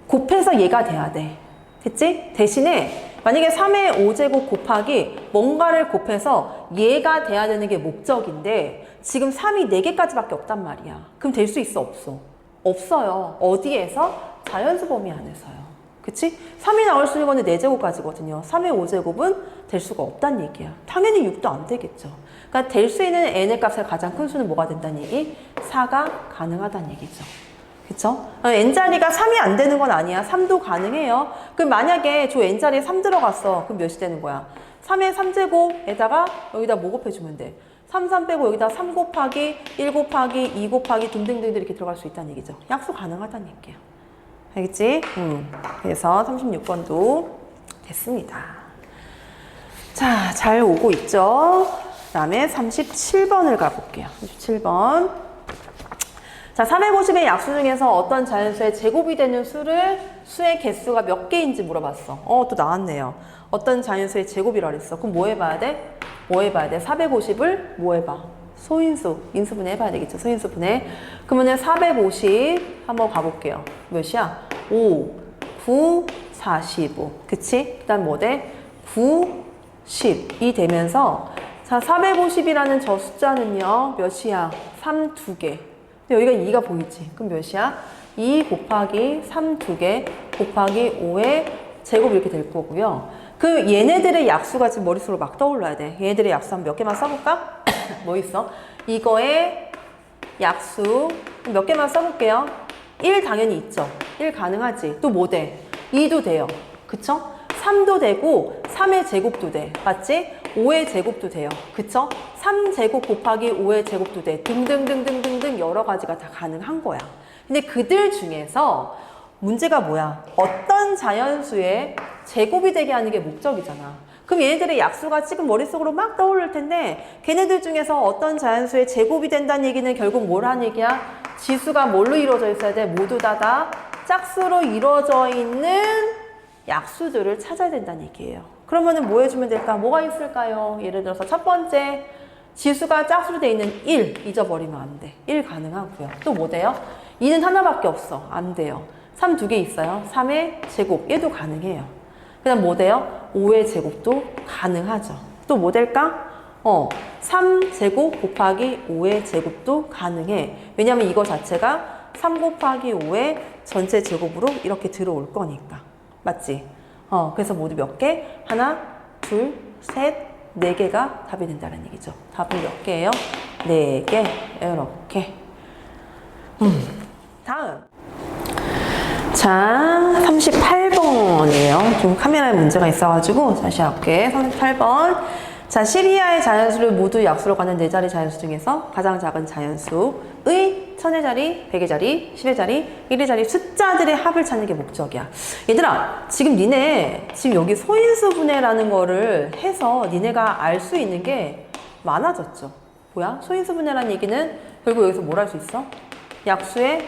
곱해서 얘가 돼야 돼. 됐지? 대신에 만약에 3의 5제곱 곱하기 뭔가를 곱해서 얘가 돼야 되는 게 목적인데 지금 3이 4개까지밖에 없단 말이야. 그럼 될 수 있어? 없어? 없어요. 어디에서? 자연수 범위 안에서요. 그치? 3이 나올 수 있는 거는 4제곱까지거든요. 3의 5제곱은 될 수가 없다는 얘기야. 당연히 6도 안 되겠죠. 그러니까 될 수 있는 n의 값의 가장 큰 수는 뭐가 된다는 얘기? 4가 가능하다는 얘기죠. 그쵸? n자리가 3이 안 되는 건 아니야. 3도 가능해요. 그럼 만약에 저 n자리에 3 들어갔어. 그럼 몇이 되는 거야? 3의 3제곱에다가 여기다 뭐 곱해주면 돼? 3 빼고 여기다 3 곱하기 1 곱하기 2 곱하기 등등등 이렇게 들어갈 수 있다는 얘기죠. 약수 가능하다는 얘기야. 알겠지? 그래서 36번도 됐습니다. 자, 잘 오고 있죠? 그 다음에 37번을 가볼게요. 37번. 자, 350의 약수 중에서 어떤 자연수의 제곱이 되는 수의 개수가 몇 개인지 물어봤어. 또 나왔네요. 어떤 자연수의 제곱이라 그랬어. 그럼 뭐 해봐야 돼? 뭐 해봐야 돼? 450을 뭐 해봐? 소인수, 인수분해 해봐야 되겠죠. 소인수분해. 그러면 450 한번 가볼게요. 몇이야? 5, 9, 45. 그치? 그 다음 뭐 돼? 9, 10이 되면서 자, 450이라는 저 숫자는요. 몇이야? 3 2개. 근데 여기가 2가 보이지? 그럼 몇이야? 2 곱하기 3 2개 곱하기 5의 제곱 이렇게 될 거고요. 그 얘네들의 약수가 지금 머릿속으로 막 떠올라야 돼. 얘네들의 약수 한 몇 개만 써볼까? 뭐 있어? 이거의 약수 몇 개만 써볼게요. 1 당연히 있죠. 1 가능하지. 또 뭐 돼? 2도 돼요. 그쵸? 3도 되고 3의 제곱도 돼. 맞지? 5의 제곱도 돼요. 그쵸? 3제곱 곱하기 5의 제곱도 돼. 등등등등등등 여러 가지가 다 가능한 거야. 근데 그들 중에서 문제가 뭐야? 어떤 자연수의 제곱이 되게 하는 게 목적이잖아. 그럼 얘네들의 약수가 지금 머릿속으로 막 떠오를 텐데 걔네들 중에서 어떤 자연수의 제곱이 된다는 얘기는 결국 뭘 하는 얘기야? 지수가 뭘로 이루어져 있어야 돼? 모두 다 짝수로 이루어져 있는 약수들을 찾아야 된다는 얘기예요. 그러면은 뭐 해주면 될까? 뭐가 있을까요? 예를 들어서 첫 번째, 지수가 짝수로 돼 있는 1 잊어버리면 안 돼. 1 가능하고요. 또 뭐 돼요? 2는 하나밖에 없어. 안 돼요. 3 두 개 있어요. 3의 제곱, 얘도 가능해요. 그 다음 뭐 돼요? 5의 제곱도 가능하죠. 또 뭐 될까? 3제곱 곱하기 5의 제곱도 가능해. 왜냐면 이거 자체가 3 곱하기 5의 전체 제곱으로 이렇게 들어올 거니까. 맞지? 그래서 모두 몇 개? 하나, 둘, 셋, 네 개가 답이 된다는 얘기죠. 답은 몇 개예요? 네 개. 이렇게. 다음. 자, 38번이에요. 좀 카메라에 문제가 있어가지고 다시 할게. 38번. 자, 10 이하의 자연수를 모두 약수로 가는 4자리 자연수 중에서 가장 작은 자연수의 1000의 자리, 100의 자리, 10의 자리, 1의 자리 숫자들의 합을 찾는 게 목적이야. 얘들아, 지금 니네 지금 여기 소인수 분해라는 거를 해서 니네가 알 수 있는 게 많아졌죠. 뭐야? 소인수 분해라는 얘기는 결국 여기서 뭘 할 수 있어? 약수의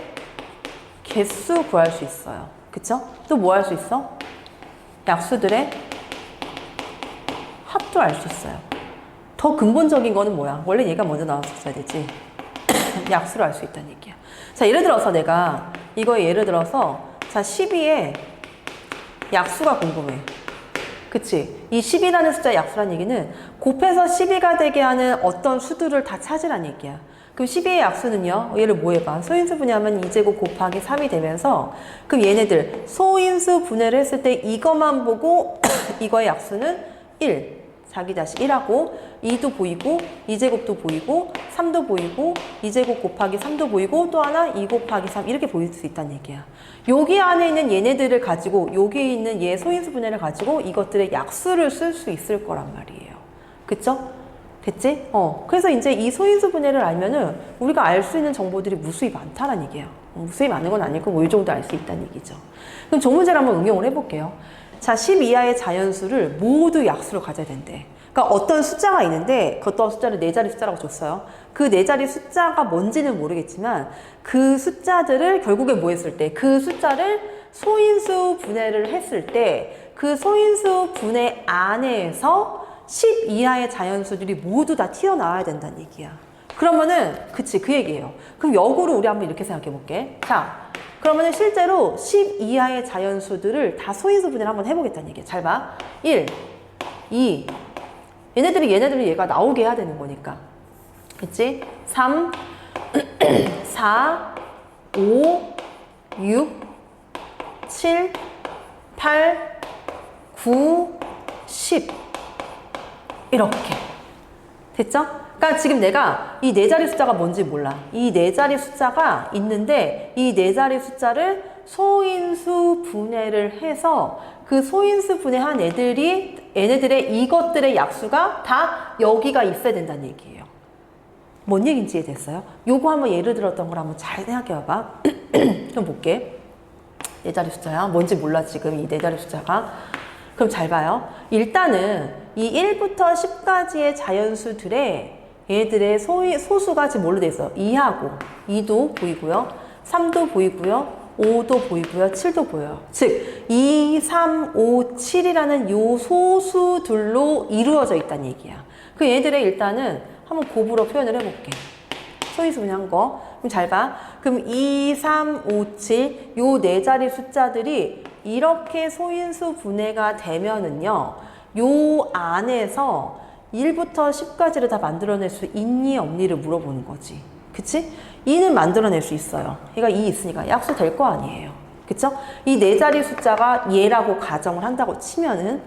개수 구할 수 있어요. 그쵸? 또 뭐 할 수 있어? 약수들의 합도 알 수 있어요. 더 근본적인 거는 뭐야? 원래 얘가 먼저 나왔었어야 되지. 약수를 알 수 있다는 얘기야. 자, 예를 들어서 내가 이거 예를 들어서 자 12에 약수가 궁금해. 그치? 이 10이라는 숫자의 약수라는 얘기는 곱해서 12가 되게 하는 어떤 수들을 다 찾으라는 얘기야. 그럼 12의 약수는요, 얘를 뭐 해봐? 소인수 분해하면 2제곱 곱하기 3이 되면서, 그럼 얘네들 소인수 분해를 했을 때 이것만 보고 이거의 약수는 1, 자기 다시 1하고 2도 보이고 2제곱도 보이고 3도 보이고 2제곱 곱하기 3도 보이고 또 하나 2 곱하기 3 이렇게 보일 수 있다는 얘기야. 여기 안에 있는 얘네들을 가지고 여기 있는 얘 소인수 분해를 가지고 이것들의 약수를 쓸 수 있을 거란 말이에요. 그쵸? 됐지? 그래서 이제 이 소인수 분해를 알면은 우리가 알 수 있는 정보들이 무수히 많다는 얘기예요. 무수히 많은 건 아니고 뭐 이 정도 알 수 있다는 얘기죠. 그럼 정문제를 한번 응용을 해볼게요. 자, 10 이하의 자연수를 모두 약수로 가져야 된대. 그러니까 어떤 숫자가 있는데 그 어떤 숫자를 4자리 숫자라고 줬어요. 그 4자리 숫자가 뭔지는 모르겠지만 그 숫자들을 결국에 뭐 했을 때 그 숫자를 소인수 분해를 했을 때 그 소인수 분해 안에서 10 이하의 자연수들이 모두 다 튀어나와야 된다는 얘기야. 그러면은 그치 그 얘기예요. 그럼 역으로 우리 한번 이렇게 생각해 볼게. 자, 그러면은 실제로 10 이하의 자연수들을 다 소인수 분해를 한번 해보겠다는 얘기야. 잘 봐. 1, 2 얘네들이 얘가 나오게 해야 되는 거니까. 그치? 3, 4, 5, 6, 7, 8, 9, 10 이렇게 됐죠? 그러니까 지금 내가 이 4자리 숫자가 뭔지 몰라. 이 4자리 숫자가 있는데 이 4자리 숫자를 소인수 분해를 해서 그 소인수 분해한 얘네들의 이것들의 약수가 다 여기가 있어야 된다는 얘기예요. 뭔 얘기인지 이해됐어요? 요거 한번 예를 들었던 걸 한번 잘 생각해 봐봐. 좀 볼게. 4자리 숫자야. 뭔지 몰라 지금 이 4자리 숫자가. 그럼 잘 봐요. 일단은 이 1부터 10까지의 자연수들의 얘들의 소수가 지금 뭘로 돼 있어요? 2하고 2도 보이고요. 3도 보이고요. 5도 보이고요. 7도 보여요. 즉 2, 3, 5, 7이라는 요 소수들로 이루어져 있다는 얘기야. 그 얘들의 일단은 한번 곱으로 표현을 해볼게. 소인수 분해한 거. 그럼 잘 봐. 그럼 2, 3, 5, 7 요 4자리 숫자들이 이렇게 소인수 분해가 되면은요. 요 안에서 1부터 10까지를 다 만들어낼 수 있니 없니를 물어보는 거지. 그치? 2는 만들어낼 수 있어요. 얘가 2 있으니까 약수 될 거 아니에요. 그쵸? 이 4자리 숫자가 얘라고 가정을 한다고 치면은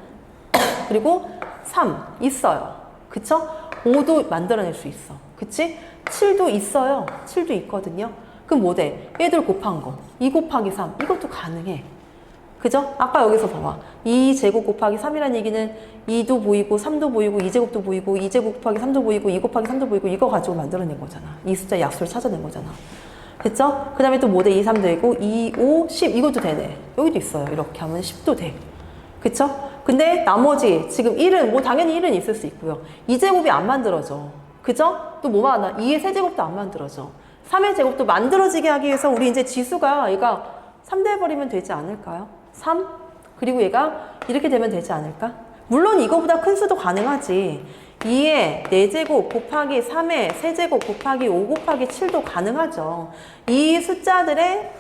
그리고 3 있어요. 그쵸? 5도 만들어낼 수 있어. 그치? 7도 있어요. 7도 있거든요. 그럼 뭐 돼? 얘들 곱한 거. 2 곱하기 3. 이것도 가능해. 그죠? 아까 여기서 봐봐. 2제곱 곱하기 3이라는 얘기는 2도 보이고 3도 보이고 2제곱도 보이고 2제곱 곱하기 3도 보이고 2 곱하기 3도 보이고 이거 가지고 만들어낸 거잖아. 이 숫자 약수를 찾아낸 거잖아. 됐죠? 그 다음에 또 뭐 돼? 2, 3 되고 2, 5, 10 이것도 되네. 여기도 있어요. 이렇게 하면 10도 돼. 그쵸? 근데 나머지 지금 1은 뭐 당연히 1은 있을 수 있고요. 2제곱이 안 만들어져. 그죠? 또 뭐만 하나? 2의 세제곱도 안 만들어져. 3의 제곱도 만들어지게 하기 위해서 우리 이제 지수가 얘가 3 돼버리면 되지 않을까요? 3? 그리고 얘가 이렇게 되면 되지 않을까? 물론 이거보다 큰 수도 가능하지. 2의 4제곱 곱하기 3의 세제곱 곱하기 5 곱하기 7도 가능하죠. 이 숫자들의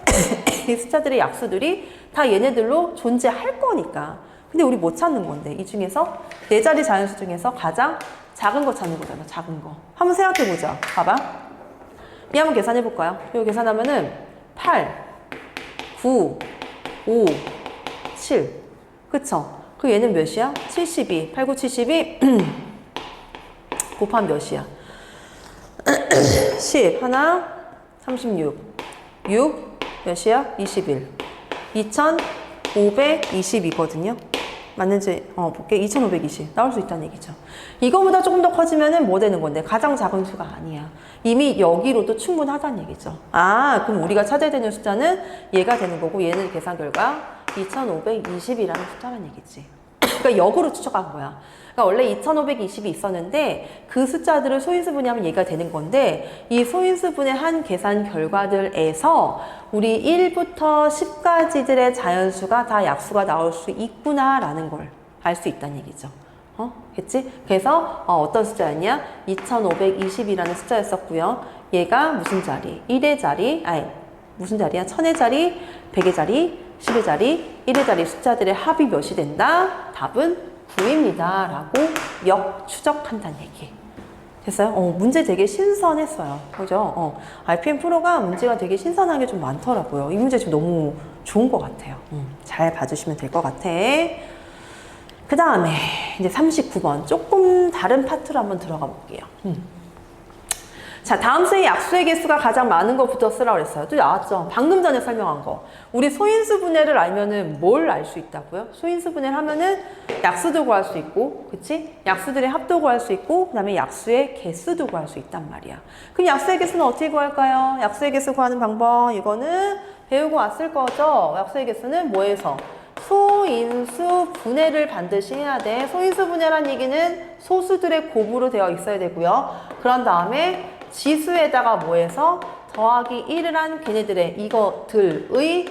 이 숫자들의 약수들이 다 얘네들로 존재할 거니까. 근데 우리 못 찾는 건데 이 중에서 4자리 자연수 중에서 가장 작은 거 찾는 거잖아. 작은 거. 한번 생각해보자. 봐봐. 이 한번 계산해볼까요? 이거 계산하면은 8, 9, 5, 7. 그쵸? 그 얘는 몇이야? 72. 8, 9, 72. 곱하면 몇이야? 10. 하나, 36. 6. 몇이야? 21. 2522거든요. 맞는지 볼게. 2520 나올 수 있다는 얘기죠. 이거보다 조금 더 커지면은 뭐 되는 건데 가장 작은 수가 아니야. 이미 여기로도 충분하다는 얘기죠. 아, 그럼 우리가 찾아야 되는 숫자는 얘가 되는 거고 얘는 계산 결과 2520이라는 숫자란 얘기지. 그러니까 역으로 추적한 거야. 그러니까 원래 2520이 있었는데 그 숫자들을 소인수 분해하면 얘가 되는 건데 이 소인수 분해한 계산 결과들에서 우리 1부터 10까지들의 자연수가 다 약수가 나올 수 있구나라는 걸 알 수 있다는 얘기죠. 그치? 그래서 어떤 숫자였냐? 2520이라는 숫자였었고요. 얘가 무슨 자리? 1의 자리, 아니 무슨 자리야? 1000의 자리, 100의 자리, 10의 자리, 1의 자리 숫자들의 합이 몇이 된다? 답은 9입니다. 라고 역추적한다는 얘기. 됐어요? 문제 되게 신선했어요. 그죠? RPM 프로가 문제가 되게 신선하게 좀 많더라고요. 이 문제 지금 너무 좋은 것 같아요. 잘 봐주시면 될 것 같아. 그 다음에 이제 39번. 조금 다른 파트로 한번 들어가 볼게요. 자, 다음 수의 약수의 개수가 가장 많은 것부터 쓰라고 그랬어요. 또 나왔죠? 방금 전에 설명한 거. 우리 소인수 분해를 알면은 뭘 알 수 있다고요? 소인수 분해를 하면은 약수도 구할 수 있고, 그치? 약수들의 합도 구할 수 있고, 그 다음에 약수의 개수도 구할 수 있단 말이야. 그럼 약수의 개수는 어떻게 구할까요? 약수의 개수 구하는 방법, 이거는 배우고 왔을 거죠? 약수의 개수는 뭐에서? 소인수 분해를 반드시 해야 돼. 소인수 분해란 얘기는 소수들의 곱으로 되어 있어야 되고요. 그런 다음에 지수에다가 뭐해서 더하기 1을 한 걔네들의 이것들의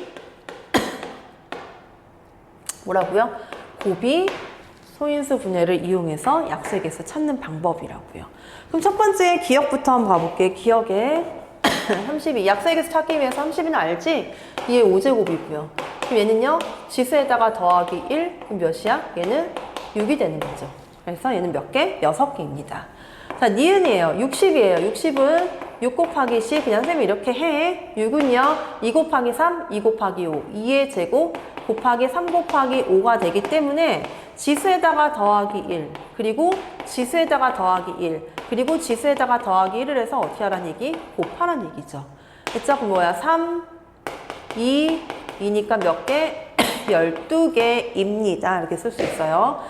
뭐라고요? 곱이 소인수 분해를 이용해서 약수의 개수 찾는 방법이라고요. 그럼 첫 번째 기억부터 한번 가볼게요. 기억에 32 약수의 개수 찾기 위해서 30은 알지? 얘 5제곱이고요. 그럼 얘는요 지수에다가 더하기 1 그럼 몇이야? 얘는 6이 되는 거죠. 그래서 얘는 몇 개? 6개입니다. 자, 니은이에요. 60이에요. 60은 6 곱하기 10 그냥 쌤이 이렇게 해. 6은요 2 곱하기 3 2 곱하기 5 2의 제곱 곱하기 3 곱하기 5가 되기 때문에 지수에다가 더하기 1 그리고 지수에다가 더하기 1 그리고 지수에다가 더하기 1을 해서 어떻게 하라는 얘기? 곱하라는 얘기죠. 됐죠? 그럼 뭐야? 3 2 2니까 몇 개? 12개입니다. 이렇게 쓸 수 있어요.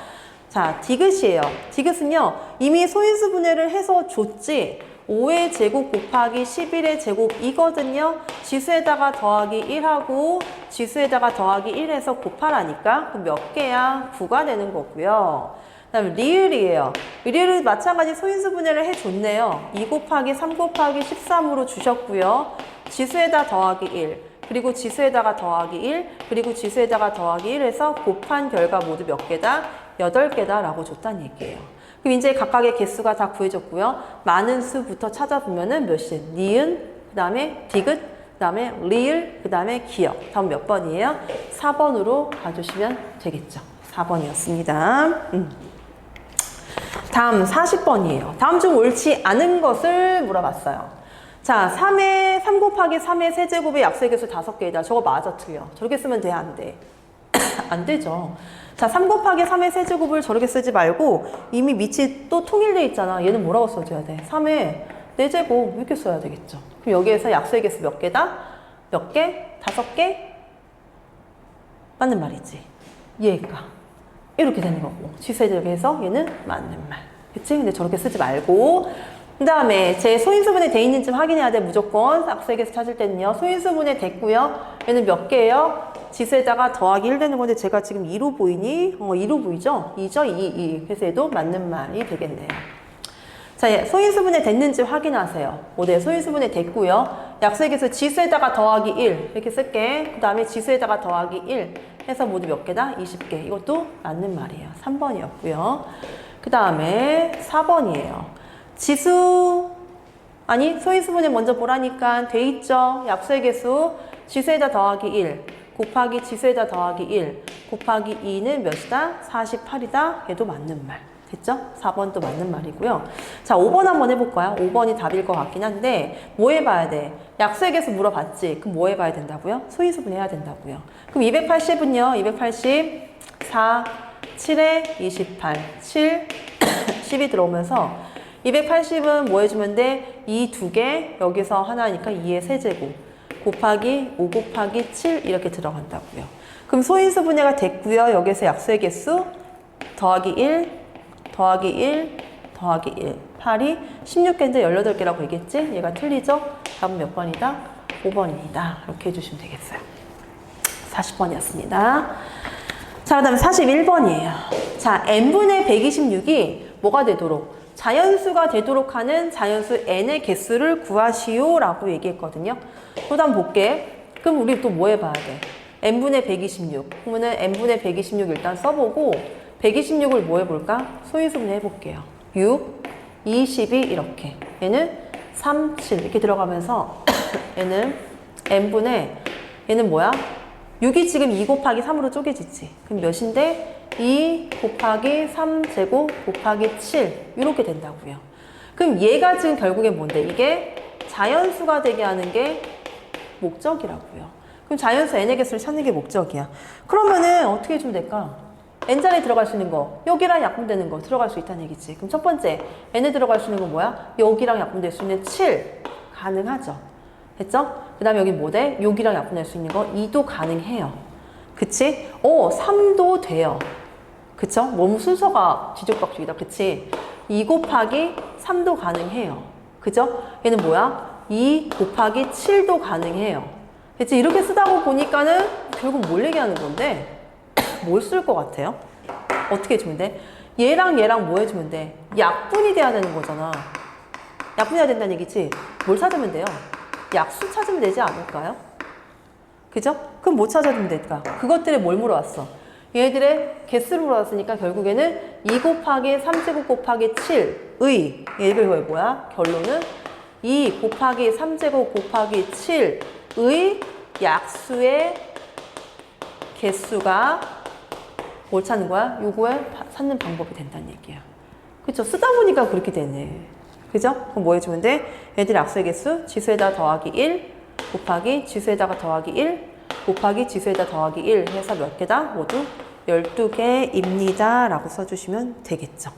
자, 디귿이에요. 디귿은요, 이미 소인수 분해를 해서 줬지, 5의 제곱 곱하기 11의 제곱이거든요. 지수에다가 더하기 1하고, 지수에다가 더하기 1 해서 곱하라니까, 그럼 몇 개야? 9가 되는 거고요. 그 다음에 리을이에요. 리을은 마찬가지 소인수 분해를 해줬네요. 2 곱하기 3 곱하기 13으로 주셨고요. 지수에다 더하기 1. 그리고 지수에다가 더하기 1, 그리고 지수에다가 더하기 1 해서 곱한 결과 모두 몇 개다? 8개다 라고 줬다는 얘기예요. 그럼 이제 각각의 개수가 다 구해졌고요. 많은 수부터 찾아보면은 몇이? 니은, 그 다음에 디귿, 그 다음에 리을, 그 다음에 기억. 다음 몇 번이에요? 4번으로 가주시면 되겠죠. 4번이었습니다. 다음 40번이에요. 다음 중 옳지 않은 것을 물어봤어요. 자, 3 곱하기 3의 세제곱의 약수의 개수 5개이다. 저거 맞아, 틀려? 저렇게 쓰면 돼, 안 돼? 안 되죠. 자, 3 곱하기 3의 세제곱을 저렇게 쓰지 말고 이미 밑이 또 통일되어 있잖아. 얘는 뭐라고 써줘야 돼? 3의 4제곱 이렇게 써야 되겠죠. 그럼 여기에서 약수의 개수 몇 개다? 몇 개? 5개? 맞는 말이지. 얘가 이렇게 되는 거고 지수에 대해서 얘는 맞는 말. 그치? 근데 저렇게 쓰지 말고 그 다음에 제 소인수분해 돼 있는지 확인해야 돼. 무조건 약수에게서 찾을 때는요. 소인수분해 됐고요. 얘는 몇 개예요? 지수에다가 더하기 1 되는 건데 제가 지금 2로 보이니? 2로 보이죠? 2죠? 2. 그래서 얘도 맞는 말이 되겠네요. 자, 소인수분해 됐는지 확인하세요. 네, 소인수분해 됐고요. 약수에게서 지수에다가 더하기 1 이렇게 쓸게. 그 다음에 지수에다가 더하기 1 해서 모두 몇 개다? 20개. 이것도 맞는 말이에요. 3번이었고요. 그 다음에 4번이에요. 소인수분해 먼저 보라니까 돼 있죠? 약수의 개수 지수에다 더하기 1 곱하기 지수에다 더하기 1 곱하기 2는 몇이다? 48이다. 얘도 맞는 말. 됐죠? 4번도 맞는 말이고요. 자, 5번 한번 해볼까요? 5번이 답일 것 같긴 한데 뭐 해봐야 돼? 약수의 개수 물어봤지? 그럼 뭐 해봐야 된다고요? 소인수분 해야 된다고요. 그럼 280은요? 280, 4, 7에 28, 7, 10이 들어오면서 280은 뭐 해주면 돼? 2 두 개, 여기서 하나니까 2의 세제곱 곱하기 5 곱하기 7 이렇게 들어간다고요. 그럼 소인수분해가 됐고요. 여기서 약수의 개수 더하기 1 더하기 1 더하기 1 8이 16개인데 18개라고 얘기했지? 얘가 틀리죠? 답은 몇 번이다? 5번입니다. 이렇게 해주시면 되겠어요. 40번이었습니다. 자, 그 다음에 41번이에요. 자, n분의 126이 뭐가 되도록? 자연수가 되도록 하는 자연수 n의 개수를 구하시오 라고 얘기했거든요. 그 다음 볼게. 그럼 우리 또 뭐 해봐야 돼? n분의 126. 그러면은 n분의 126 일단 써보고 126을 뭐 해볼까? 소인수분해 해볼게요. 6, 22 이렇게. 얘는 3, 7 이렇게 들어가면서 얘는 n분의 얘는 뭐야? 6이 지금 2 곱하기 3으로 쪼개지지. 그럼 몇인데? 2 곱하기 3제곱 곱하기 7 이렇게 된다고요. 그럼 얘가 지금 결국에 뭔데? 이게 자연수가 되게 하는 게 목적이라고요. 그럼 자연수 n의 개수를 찾는 게 목적이야. 그러면은 어떻게 해주면 될까? n자리에 들어갈 수 있는 거, 여기랑 약분되는 거 들어갈 수 있다는 얘기지. 그럼 첫 번째, n에 들어갈 수 있는 건 뭐야? 여기랑 약분될 수 있는 7 가능하죠. 됐죠? 그 다음에 여기 뭐 돼? 여기랑 약분될 수 있는 거 2도 가능해요. 그치? 3도 돼요. 그쵸? 너무 순서가 뒤죽박죽이다. 그치? 2 곱하기 3도 가능해요. 그죠? 얘는 뭐야? 2 곱하기 7도 가능해요. 그치? 이렇게 쓰다고 보니까는 결국 뭘 얘기하는 건데? 뭘 쓸 것 같아요? 어떻게 해주면 돼? 얘랑 얘랑 뭐 해주면 돼? 약분이 돼야 되는 거잖아. 약분해야 된다는 얘기지? 뭘 찾으면 돼요? 약수 찾으면 되지 않을까요? 그죠? 그럼 뭐 찾아주면 될까? 그것들에 뭘 물어왔어? 얘들의 개수를 물어왔으니까 결국에는 2 곱하기 3제곱 곱하기 7의 얘들 뭐야? 결론은 2 곱하기 3제곱 곱하기 7의 약수의 개수가 뭘 찾는 거야? 요거에 찾는 방법이 된다는 얘기야. 그쵸? 쓰다 보니까 그렇게 되네. 그죠? 그럼 뭐 해주면 돼? 얘들의 약수의 개수 지수에다 더하기 1 곱하기 지수에다가 더하기 1 곱하기 지수에다 더하기 1 해서 몇 개다? 모두 12개입니다. 라고 써주시면 되겠죠.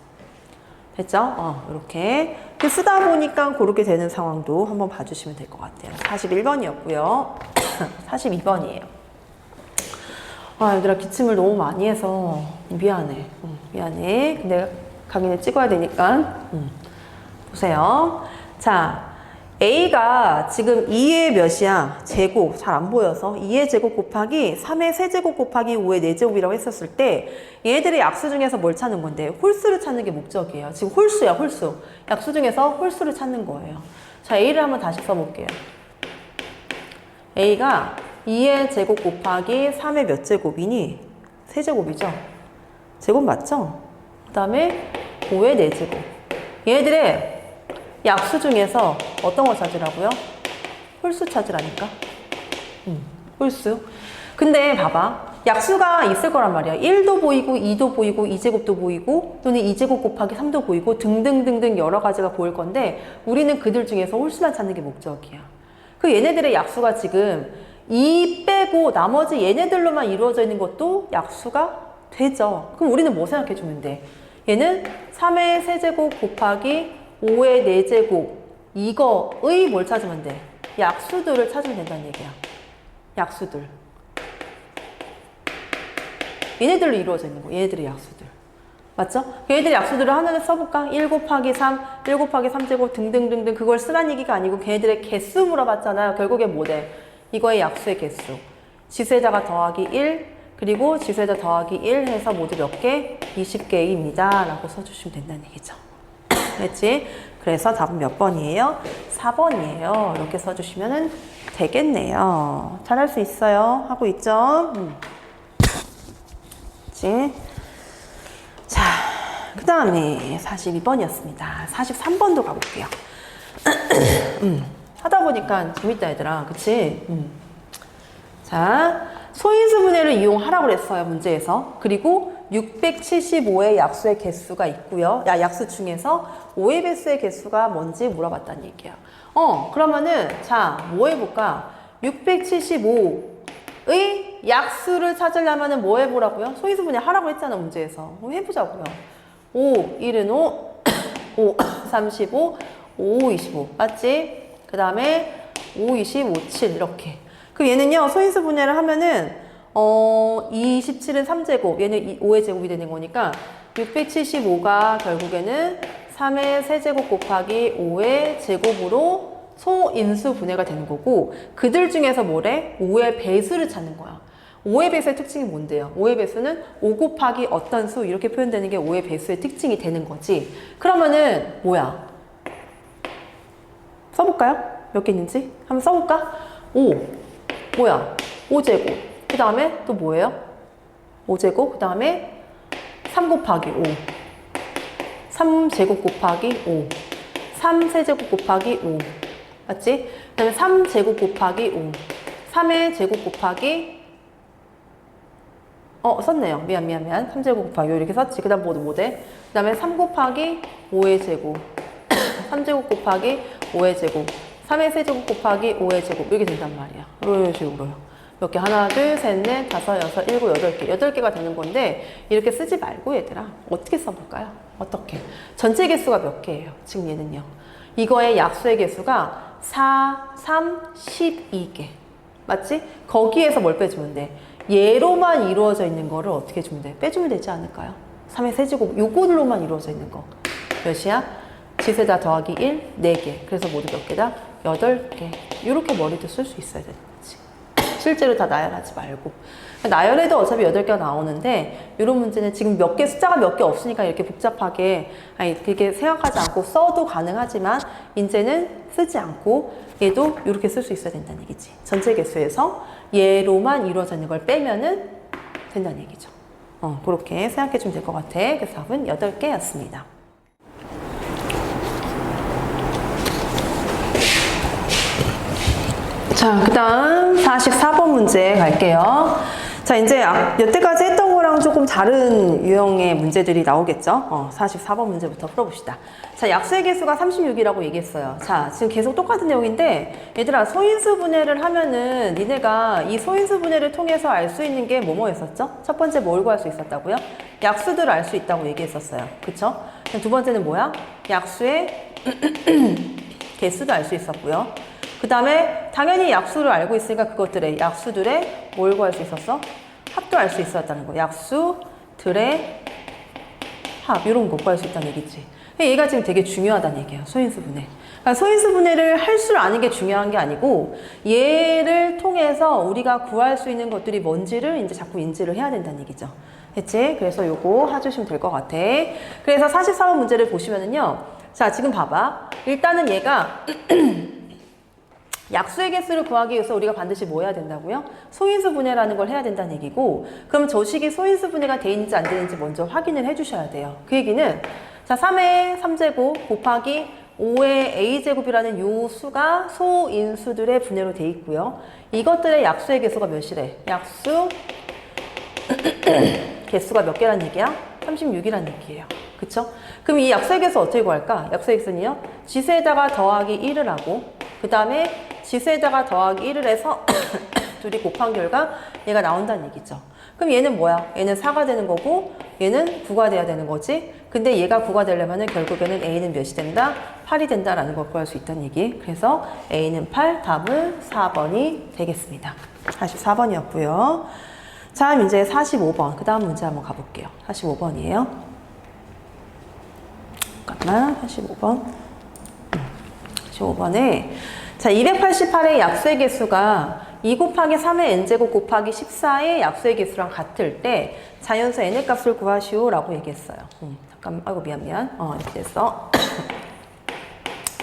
됐죠? 이렇게 쓰다 보니까 그렇게 되는 상황도 한번 봐주시면 될 것 같아요. 41번이었고요. 42번이에요. 얘들아 기침을 너무 많이 해서 미안해. 미안해. 근데 강의는 찍어야 되니까 보세요. 자, A가 지금 2의 몇이야? 제곱. 잘 안 보여서 2의 제곱 곱하기 3의 세제곱 곱하기 5의 4제곱이라고 했었을 때 얘들의 약수 중에서 뭘 찾는 건데? 홀수를 찾는 게 목적이에요. 지금 홀수야, 홀수. 약수 중에서 홀수를 찾는 거예요. 자, A를 한번 다시 써볼게요. A가 2의 제곱 곱하기 3의 몇 제곱이니? 세제곱이죠? 제곱 맞죠? 그 다음에 5의 4제곱. 얘들의 약수 중에서 어떤 거 찾으라고요? 홀수 찾으라니까. 홀수. 근데 봐봐. 약수가 있을 거란 말이야. 1도 보이고 2도 보이고 2제곱도 보이고 또는 2제곱 곱하기 3도 보이고 등등등등 여러 가지가 보일 건데 우리는 그들 중에서 홀수만 찾는 게 목적이야. 그 얘네들의 약수가 지금 2 빼고 나머지 얘네들로만 이루어져 있는 것도 약수가 되죠. 그럼 우리는 뭐 생각해 주면 돼? 얘는 3의 세제곱 곱하기 5의 4제곱 이거의 뭘 찾으면 돼? 약수들을 찾으면 된다는 얘기야. 약수들. 얘네들로 이루어져 있는 거. 얘네들의 약수들. 맞죠? 얘들 약수들을 하나를 써볼까? 1 곱하기 3, 1 곱하기 3제곱 등등등등 그걸 쓰란 얘기가 아니고 걔네들의 개수 물어봤잖아요. 결국에 뭐 돼? 이거의 약수의 개수. 지수에다가 더하기 1, 그리고 지수에다 더하기 1 해서 모두 몇 개? 20개입니다. 라고 써주시면 된다는 얘기죠. 그랬지? 그래서 답은 몇 번이에요? 4번이에요. 이렇게 써주시면 되겠네요. 잘할 수 있어요. 하고 있죠? 그치? 자, 그 다음에 42번이었습니다. 43번도 가볼게요. 하다 보니까 재밌다, 얘들아. 그치? 자, 소인수 분해를 이용하라고 그랬어요, 문제에서. 그리고 675의 약수의 개수가 있고요. 약수 중에서 5의 배수의 개수가 뭔지 물어봤다는 얘기예요. 그러면은 자, 뭐 해볼까? 675의 약수를 찾으려면은 뭐 해보라고요? 소인수 분해 하라고 했잖아, 문제에서. 해보자고요. 5, 1은 5, 5, 35, 5, 25. 맞지? 그 다음에 5, 25, 7 이렇게. 그럼 얘는요, 소인수 분해를 하면은 27은 3제곱, 얘는 5의 제곱이 되는 거니까 675가 결국에는 3의 세제곱 곱하기 5의 제곱으로 소인수 분해가 되는 거고, 그들 중에서 뭐래? 5의 배수를 찾는 거야. 5의 배수의 특징이 뭔데요? 5의 배수는 5 곱하기 어떤 수 이렇게 표현되는 게 5의 배수의 특징이 되는 거지. 그러면은 뭐야? 써볼까요? 몇 개 있는지? 한번 써볼까? 5 뭐야? 5제곱 그 다음에 또 뭐예요? 5제곱 그 다음에 3 곱하기 5 3제곱 곱하기 5 3세제곱 곱하기 5 맞지? 그 다음에 3제곱 곱하기 5 3의 제곱 곱하기 썼네요. 미안 3제곱 곱하기 5 이렇게 썼지. 그 다음 뭐 돼? 그 다음에 3 곱하기 5의 제곱 3제곱 곱하기 5의 제곱 3의 세제곱 곱하기 5의 제곱 이렇게 된단 말이야. 이런 식으로요. 몇 개? 하나, 둘, 셋, 넷, 다섯, 여섯, 일곱, 8개. 8개가 되는 건데 이렇게 쓰지 말고 얘들아. 어떻게 써볼까요? 어떻게? 전체 개수가 몇 개예요? 지금 얘는요. 이거의 약수의 개수가 4, 3, 12개. 맞지? 거기에서 뭘 빼주면 돼? 얘로만 이루어져 있는 거를 어떻게 해주면 돼? 빼주면 되지 않을까요? 3의 세제곱 요걸로만 이루어져 있는 거. 몇이야? 지세다 더하기 1, 4개. 그래서 모두 몇 개다? 8개. 이렇게 머리도 쓸 수 있어야 되는 거지. 실제로 다 나열하지 말고. 나열해도 어차피 8개가 나오는데 이런 문제는 지금 몇 개, 숫자가 몇 개 없으니까 이렇게 복잡하게 그렇게 생각하지 않고 써도 가능하지만 이제는 쓰지 않고 얘도 이렇게 쓸 수 있어야 된다는 얘기지. 전체 개수에서 얘로만 이루어져 있는 걸 빼면은 된다는 얘기죠. 그렇게 생각해 주면 될 것 같아. 그래서 답은 8개였습니다. 자, 그 다음 44번 문제 갈게요. 자, 이제 여태까지 했던 거랑 조금 다른 유형의 문제들이 나오겠죠? 44번 문제부터 풀어봅시다. 자, 약수의 개수가 36이라고 얘기했어요. 자, 지금 계속 똑같은 내용인데, 얘들아, 소인수 분해를 하면은 니네가 이 소인수 분해를 통해서 알 수 있는 게 뭐였었죠? 첫 번째 뭘 구할 수 있었다고요? 약수들을 알 수 있다고 얘기했었어요. 그쵸? 두 번째는 뭐야? 약수의 개수도 알 수 있었고요. 그 다음에 당연히 약수를 알고 있으니까 그것들의 약수들의 뭘 구할 수 있었어? 합도 알 수 있었다는 거. 약수들의 합 이런 거 구할 수 있다는 얘기지. 얘가 지금 되게 중요하다는 얘기예요. 소인수 분해. 그러니까 소인수 분해를 할 줄 아는 게 중요한 게 아니고 얘를 통해서 우리가 구할 수 있는 것들이 뭔지를 이제 자꾸 인지를 해야 된다는 얘기죠. 됐지? 그래서 요거 해주시면 될 것 같아. 그래서 44번 문제를 보시면은요. 자, 지금 봐봐. 일단은 얘가 약수의 개수를 구하기 위해서 우리가 반드시 뭐 해야 된다고요? 소인수 분해라는 걸 해야 된다는 얘기고, 그럼 저 식이 소인수 분해가 돼 있는지 안 되는지 먼저 확인을 해 주셔야 돼요. 그 얘기는 자 3의 3제곱 곱하기 5의 a제곱이라는 요 수가 소인수들의 분해로 돼 있고요. 이것들의 약수의 개수가 몇이래? 약수 개수가 몇 개란 얘기야? 36이란 얘기예요. 그쵸? 그럼 이 약수의 개수 어떻게 구할까? 약수의 개수는요, 지수에다가 더하기 1을 하고, 그 다음에 지수에다가 더하기 1을 해서 둘이 곱한 결과 얘가 나온다는 얘기죠. 그럼 얘는 뭐야? 얘는 4가 되는 거고 얘는 9가 돼야 되는 거지. 근데 얘가 9가 되려면 결국에는 A는 몇이 된다? 8이 된다라는 걸 구할 수 있다는 얘기. 그래서 A는 8, 답은 4번이 되겠습니다. 44번이었고요. 자, 이제 45번. 그 다음 문제 한번 가볼게요. 45번이에요. 잠깐만. 85번. 85번에 자 288의 약수의 개수가 2 곱하기 3의 n제곱 곱하기 14의 약수의 개수랑 같을 때 자연수 n의 값을 구하시오 라고 얘기했어요. 잠깐 아이고 미안 이렇게 됐어.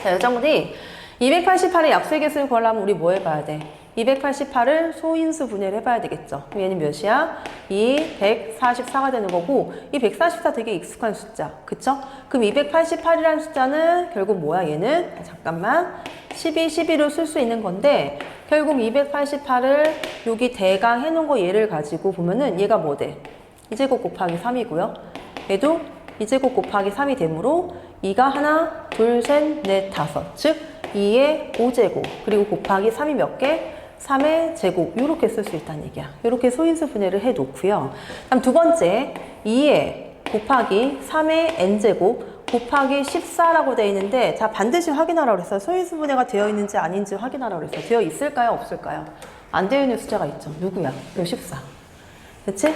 자 여자분이 288의 약수의 개수를 구하려면 우리 뭐 해봐야 돼? 288을 소인수 분해를 해봐야 되겠죠. 그럼 얘는 몇이야? 144가 되는 거고 이 144 되게 익숙한 숫자. 그쵸? 그럼 288이라는 숫자는 결국 뭐야 얘는? 잠깐만 12로 쓸 수 있는 건데 결국 288을 여기 대강 해놓은 거 얘를 가지고 보면은 얘가 뭐 돼? 2제곱 곱하기 3이고요. 얘도 2제곱 곱하기 3이 되므로 2가 하나, 둘, 셋, 넷, 다섯. 즉 2의 5제곱 그리고 곱하기 3이 몇 개? 3의 제곱 이렇게 쓸 수 있다는 얘기야. 이렇게 소인수 분해를 해 놓고요. 다음 두 번째 2의 곱하기 3의 n제곱 곱하기 14라고 되어 있는데 자 반드시 확인하라고 그랬어요. 소인수 분해가 되어 있는지 아닌지 확인하라고 그랬어요. 되어 있을까요? 없을까요? 안 되어 있는 숫자가 있죠. 누구야? 요 14. 그치?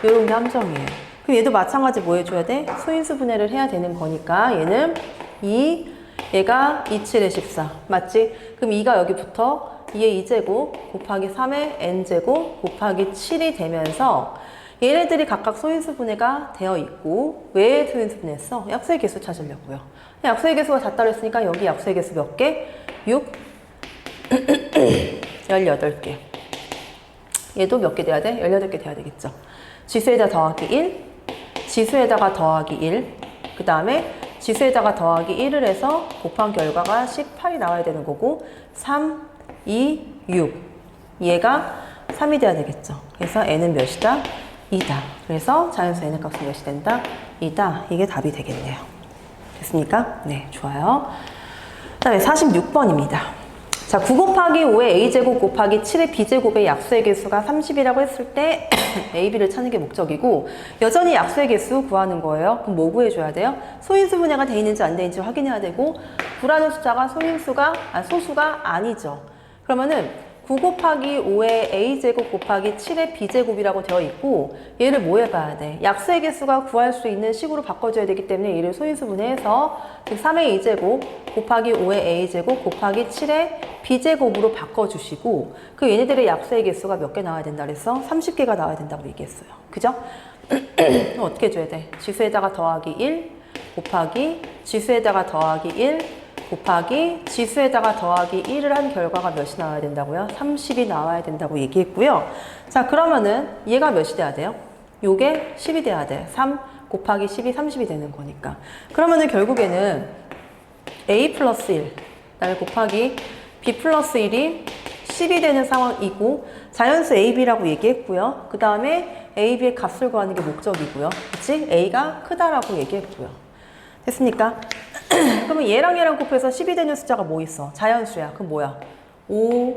요런 게 함정이에요. 그럼 얘도 마찬가지 뭐 해줘야 돼? 소인수 분해를 해야 되는 거니까 얘는 2 얘가 2, 7의 14 맞지? 그럼 2가 여기부터 2의 2제곱 곱하기 3의 n제곱 곱하기 7이 되면서 얘네들이 각각 소인수 분해가 되어 있고 왜 소인수 분해했어? 약수의 개수 찾으려고요. 약수의 개수가 같다 그랬으니까 여기 약수의 개수 몇 개? 6, 18개. 얘도 몇 개 돼야 돼? 18개 돼야 되겠죠. 지수에다 더하기 1, 지수에다가 더하기 1, 그 다음에 지수에다가 더하기 1을 해서 곱한 결과가 18이 나와야 되는 거고 3, 2, 6 얘가 3이 돼야 되겠죠. 그래서 n은 몇이다? 2다. 그래서 자연수 n의 값은 몇이 된다? 2다. 이게 답이 되겠네요. 됐습니까? 네, 좋아요. 그 다음에 46번입니다. 자, 9 곱하기 5의 a제곱 곱하기 7의 b제곱의 약수의 개수가 30이라고 했을 때 a, b를 찾는 게 목적이고 여전히 약수의 개수 구하는 거예요. 그럼 뭐 구해줘야 돼요? 소인수 분해가 돼 있는지 안 돼 있는지 확인해야 되고 구라는 숫자가 소수가 아니죠. 그러면은 9 곱하기 5의 a제곱 곱하기 7의 b제곱이라고 되어 있고 얘를 뭐 해봐야 돼? 약수의 개수가 구할 수 있는 식으로 바꿔줘야 되기 때문에 얘를 소인수 분해해서 즉 3의 2제곱 곱하기 5의 a제곱 곱하기 7의 b제곱으로 바꿔주시고 그 얘네들의 약수의 개수가 몇 개 나와야 된다 그랬어? 30개가 나와야 된다고 얘기했어요. 그죠? 그럼 어떻게 해줘야 돼? 지수에다가 더하기 1 곱하기 지수에다가 더하기 1 곱하기 지수에다가 더하기 1을 한 결과가 몇이 나와야 된다고요? 30이 나와야 된다고 얘기했고요. 자, 그러면은 얘가 몇이 돼야 돼요? 요게 10이 돼야 돼. 3 곱하기 10이 30이 되는 거니까. 그러면은 결국에는 a 플러스 1 날 곱하기 b 플러스 1이 10이 되는 상황이고 자연수 a, b라고 얘기했고요. 그 다음에 a, b의 값을 구하는 게 목적이고요. 그치? a가 크다라고 얘기했고요. 됐습니까? 그러면 얘랑 곱해서 10이 되는 숫자가 뭐 있어? 자연수야. 그럼 뭐야? 5,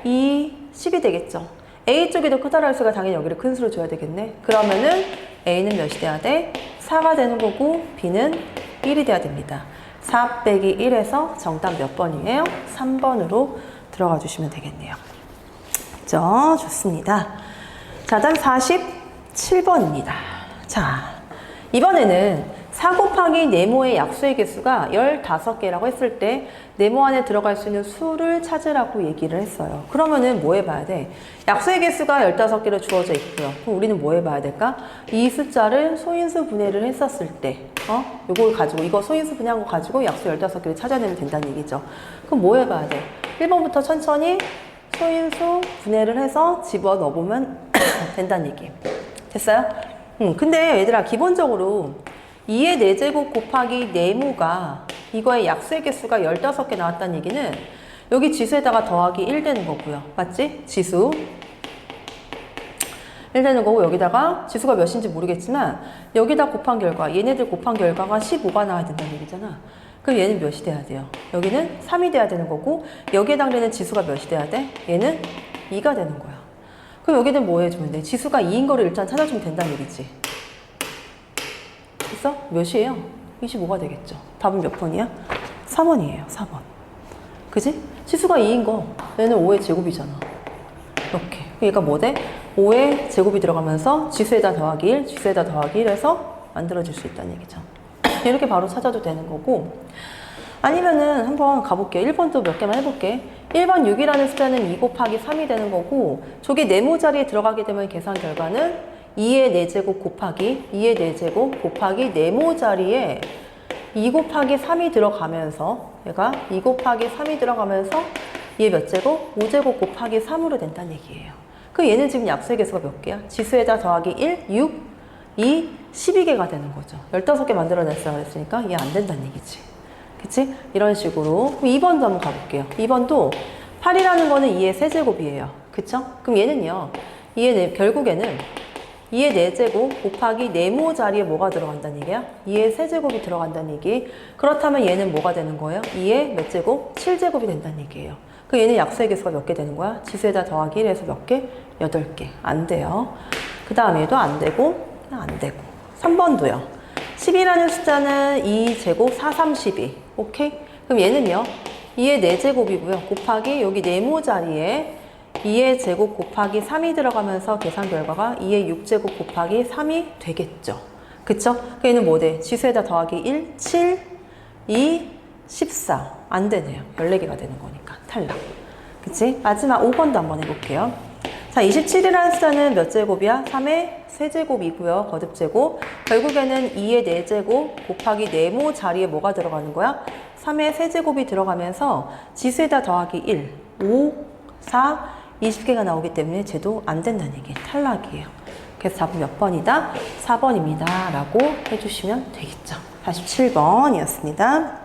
2, 10이 되겠죠. A 쪽이 더 크다라는 수가 당연히 여기를 큰 수로 줘야 되겠네. 그러면은 A는 몇이 돼야 돼? 4가 되는 거고 B는 1이 돼야 됩니다. 4 빼기 1에서 정답 몇 번이에요? 3번으로 들어가 주시면 되겠네요. 그죠? 좋습니다. 자, 다음 47번입니다. 자, 이번에는 4 곱하기 네모의 약수의 개수가 15개라고 했을 때 네모 안에 들어갈 수 있는 수를 찾으라고 얘기를 했어요. 그러면은 뭐 해봐야 돼? 약수의 개수가 15개로 주어져 있고요. 그럼 우리는 뭐 해봐야 될까? 이 숫자를 소인수 분해를 했었을 때 요걸 가지고 이거 소인수 분해한 거 가지고 약수 15개를 찾아내면 된다는 얘기죠. 그럼 뭐 해봐야 돼? 1번부터 천천히 소인수 분해를 해서 집어넣어보면 된다는 얘기. 됐어요? 근데 얘들아 기본적으로 2의 4제곱 곱하기 네모가 이거의 약수의 개수가 15개 나왔다는 얘기는 여기 지수에다가 더하기 1 되는 거고요. 맞지? 지수 1 되는 거고 여기다가 지수가 몇인지 모르겠지만 여기다 곱한 결과 얘네들 곱한 결과가 15가 나와야 된다는 얘기잖아. 그럼 얘는 몇이 돼야 돼요? 여기는 3이 돼야 되는 거고 여기에 해당되는 지수가 몇이 돼야 돼? 얘는 2가 되는 거야. 그럼 여기는 뭐 해주면 돼? 지수가 2인 거를 일단 찾아주면 된다는 얘기지. 됐어? 몇이에요? 25가 되겠죠. 답은 몇 번이야? 4번이에요. 4번. 그지? 지수가 2인 거. 얘는 5의 제곱이잖아. 이렇게. 얘가 뭐 돼? 5의 제곱이 들어가면서 지수에다 더하기 1, 지수에다 더하기 1 해서 만들어질 수 있다는 얘기죠. 이렇게 바로 찾아도 되는 거고, 아니면은 한번 가볼게요. 1번도 몇 개만 해볼게. 1번 6이라는 숫자는 2 곱하기 3이 되는 거고, 저게 네모 자리에 들어가게 되면 계산 결과는 2의 4제곱 곱하기 2의 4제곱 곱하기 네모 자리에 2 곱하기 3이 들어가면서, 얘가 2 곱하기 3이 들어가면서 얘 몇 제곱? 5제곱 곱하기 3으로 된다는 얘기예요. 그 얘는 지금 약수의 개수가 몇 개야? 지수에다 더하기 1, 6, 2, 12개가 되는 거죠. 15개 만들어냈어야 그랬으니까 이해 안 된다는 얘기지. 그치? 이런 식으로. 그럼 2번도 한번 가볼게요. 2번도 8이라는 거는 2의 세제곱이에요. 그쵸? 그럼 얘는요, 결국에는 2의 4제곱 곱하기 네모 자리에 뭐가 들어간다는 얘기야? 2의 세제곱이 들어간다는 얘기. 그렇다면 얘는 뭐가 되는 거예요? 2의 몇 제곱? 7제곱이 된다는 얘기예요. 그 얘는 약수의 개수가 몇 개 되는 거야? 지수에다 더하기 1에서 몇 개? 8개. 안 돼요. 그 다음 얘도 안 되고, 안 되고. 3번도요. 10이라는 숫자는 2제곱 4, 3, 12. 오케이? 그럼 얘는요, 2의 4제곱이고요. 곱하기 여기 네모 자리에 2의 제곱 곱하기 3이 들어가면서 계산 결과가 2의 6제곱 곱하기 3이 되겠죠. 그쵸? 그 얘는 뭐 돼? 지수에다 더하기 1, 7, 2, 14. 안 되네요. 14개가 되는 거니까. 탈락. 그치? 마지막 5번도 한번 해볼게요. 자, 27이라는 숫자는 몇 제곱이야? 3의 세제곱이고요. 거듭제곱. 결국에는 2의 4제곱 곱하기 네모 자리에 뭐가 들어가는 거야? 3의 세제곱이 들어가면서 지수에다 더하기 1, 5, 4, 20개가 나오기 때문에 쟤도 안 된다는 얘기. 탈락이에요. 그래서 답은 몇 번이다? 4번입니다. 라고 해주시면 되겠죠. 47번이었습니다.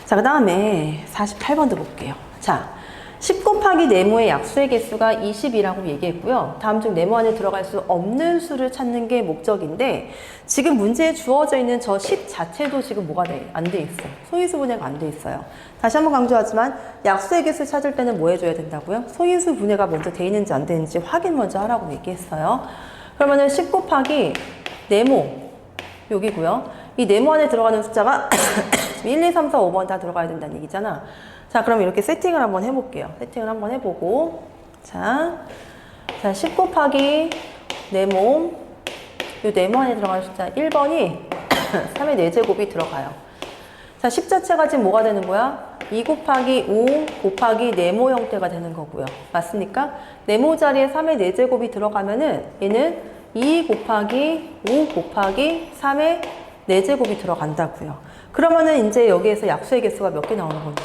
자, 그 다음에 48번도 볼게요. 자, 10 곱하기 네모의 약수의 개수가 20이라고 얘기했고요. 다음 중 네모 안에 들어갈 수 없는 수를 찾는 게 목적인데, 지금 문제에 주어져 있는 저 10 자체도 지금 뭐가 안 돼 있어. 소인수 분해가 안 돼 있어요. 다시 한번 강조하지만 약수의 개수 찾을 때는 뭐 해줘야 된다고요? 소인수 분해가 먼저 돼 있는지 안 되는지 확인 먼저 하라고 얘기했어요. 그러면은 10 곱하기 네모 여기고요. 이 네모 안에 들어가는 숫자가 1, 2, 3, 4, 5번 다 들어가야 된다는 얘기잖아. 자, 그럼 이렇게 세팅을 한번 해볼게요. 세팅을 한번 해보고, 자, 10 곱하기 네모, 이 네모 안에 들어가는 숫자 1번이 3의 4제곱이 들어가요. 자, 10 자체가 지금 뭐가 되는 거야? 2 곱하기 5 곱하기 네모 형태가 되는 거고요. 맞습니까? 네모 자리에 3의 4제곱이 들어가면은 얘는 2 곱하기 5 곱하기 3의 4제곱이 들어간다고요. 그러면은 이제 여기에서 약수의 개수가 몇 개 나오는 건데?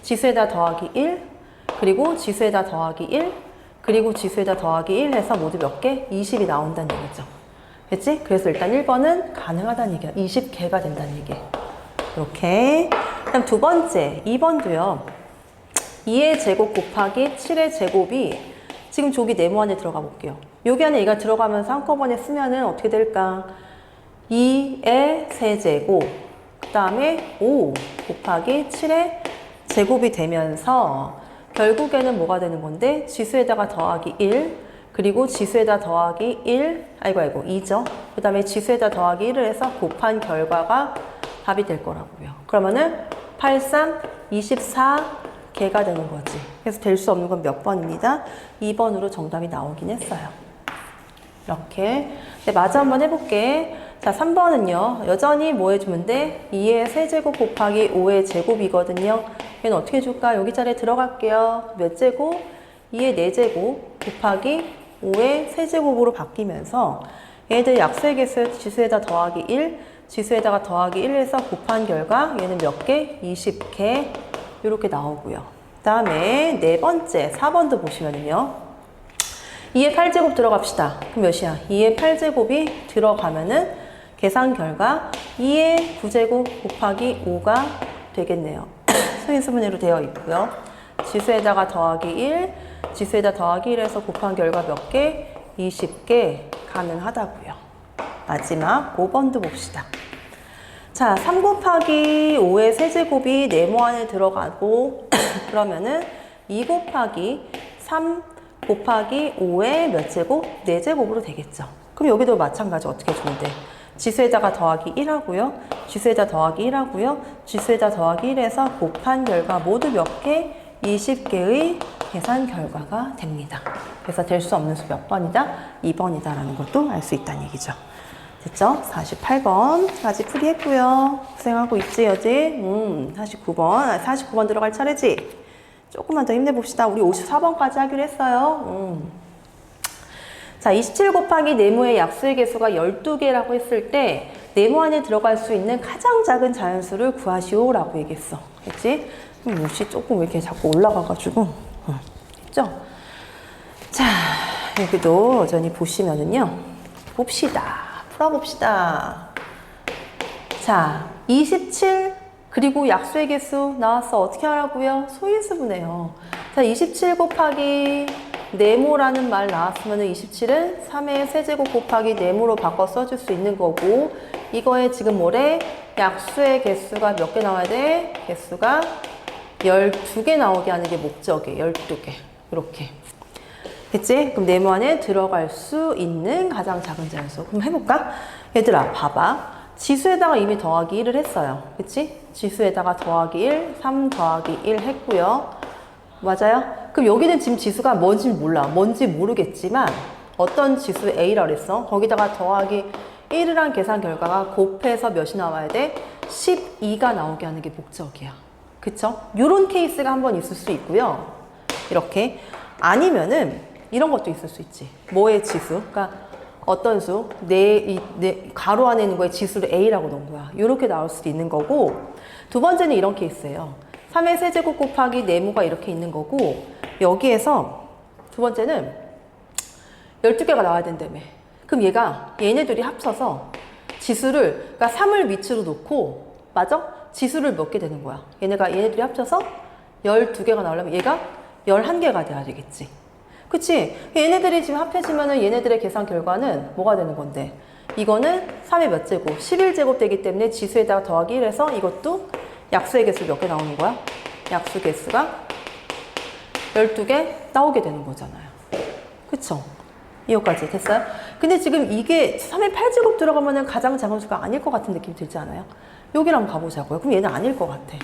지수에다 더하기 1, 그리고 지수에다 더하기 1, 그리고 지수에다 더하기 1 해서 모두 몇 개? 20이 나온다는 얘기죠. 그치? 그래서 일단 1번은 가능하다는 얘기야. 20개가 된다는 얘기. 이렇게. 그다음 두 번째, 2번도요. 2의 제곱 곱하기 7의 제곱이 지금 저기 네모 안에 들어가 볼게요. 여기 안에 얘가 들어가면서 한꺼번에 쓰면은 어떻게 될까? 2의 세제곱, 그 다음에 5 곱하기 7의 제곱이 되면서 결국에는 뭐가 되는 건데, 지수에다가 더하기 1, 그리고 지수에다 더하기 1, 2죠. 그 다음에 지수에다 더하기 1을 해서 곱한 결과가 답이 될 거라고요. 그러면은 8, 3, 24개가 되는 거지. 그래서 될 수 없는 건 몇 번입니다? 2번으로 정답이 나오긴 했어요. 이렇게. 네, 마저 한번 해볼게. 자, 3번은요. 여전히 뭐 해주면 돼? 2의 세제곱 곱하기 5의 제곱이거든요. 얘는 어떻게 해줄까? 여기 자리에 들어갈게요. 몇 제곱? 2의 4제곱 곱하기 5의 세제곱으로 바뀌면서 얘들 약수의 개수 지수에다 더하기 1, 지수에다가 더하기 1 해서 곱한 결과 얘는 몇 개? 20개. 이렇게 나오고요. 그 다음에 네 번째, 4번도 보시면은요. 2의 8제곱 들어갑시다. 그럼 몇이야? 2의 8제곱이 들어가면은 계산 결과 2의 9제곱 곱하기 5가 되겠네요. 소인수분해로 되어 있고요. 지수에다가 더하기 1, 지수에다 더하기 1에서 곱한 결과 몇 개? 20개 가능하다고요. 마지막 5번도 봅시다. 자, 3 곱하기 5의 세제곱이 네모 안에 들어가고 그러면은 2 곱하기 3 곱하기 5의 몇 제곱? 4제곱으로 되겠죠. 그럼 여기도 마찬가지 어떻게 해주면 돼? 지수에다가 더하기 1 하고요. 지수에다 더하기 1 하고요. 지수에다 더하기 1에서 곱한 결과 모두 몇 개? 20개의 계산 결과가 됩니다. 그래서 될 수 없는 수 몇 번이다? 2번이다 라는 것도 알 수 있다는 얘기죠. 됐죠? 48번까지 풀이했고요. 고생하고 있지, 여지? 49번. 49번 들어갈 차례지? 조금만 더 힘내봅시다. 우리 54번까지 하기로 했어요. 자, 27 곱하기 네모의 약수의 개수가 12개라고 했을 때 네모 안에 들어갈 수 있는 가장 작은 자연수를 구하시오 라고 얘기했어. 그치? 몫이 조금 왜 이렇게 자꾸 올라가가지고. 됐죠? 자, 여기도 여전히 보시면은요. 봅시다. 풀어봅시다. 자, 27 그리고 약수의 개수 나왔어. 어떻게 하라고요? 소인수분해요. 자, 27 곱하기 네모라는 말 나왔으면 27은 3의 세제곱 곱하기 네모로 바꿔 써줄 수 있는 거고, 이거에 지금 뭐래? 약수의 개수가 몇 개 나와야 돼? 개수가 12개 나오게 하는 게 목적이에요. 12개. 이렇게. 됐지? 그럼 네모 안에 들어갈 수 있는 가장 작은 자연수. 그럼 해볼까? 얘들아, 봐봐. 지수에다가 이미 더하기 1을 했어요. 그치? 지수에다가 더하기 1, 3 더하기 1 했고요. 맞아요? 그럼 여기는 지금 지수가 뭔지 몰라. 뭔지 모르겠지만 어떤 지수 A라 그랬어? 거기다가 더하기 1을 한 계산 결과가 곱해서 몇이 나와야 돼? 12가 나오게 하는 게 목적이야. 그쵸? 요런 케이스가 한번 있을 수 있고요. 이렇게. 아니면은 이런 것도 있을 수 있지. 뭐의 지수? 그러니까 어떤 수? 가로 안에 있는 거에 지수를 A라고 놓은 거야. 이렇게 나올 수도 있는 거고, 두 번째는 이런 케이스예요. 3의 세제곱 곱하기 네모가 이렇게 있는 거고, 여기에서 두 번째는 12개가 나와야 된다며. 그럼 얘네들이 합쳐서 지수를, 그러니까 3을 밑으로 놓고, 맞아? 지수를 몇 개 되는 거야. 얘네들이 합쳐서 12개가 나오려면 얘가 11개가 돼야 되겠지. 그치? 얘네들이 지금 합해지면은 얘네들의 계산 결과는 뭐가 되는 건데? 이거는 3의 몇 제곱? 11제곱 되기 때문에 지수에다가 더하기 1 해서 이것도 약수의 개수 몇 개 나오는 거야? 약수 개수가 12개 나오게 되는 거잖아요. 그쵸? 이거까지 됐어요? 근데 지금 이게 3의 8제곱 들어가면은 가장 작은 수가 아닐 것 같은 느낌이 들지 않아요? 여기를 한번 가보자고요. 그럼 얘는 아닐 것 같아.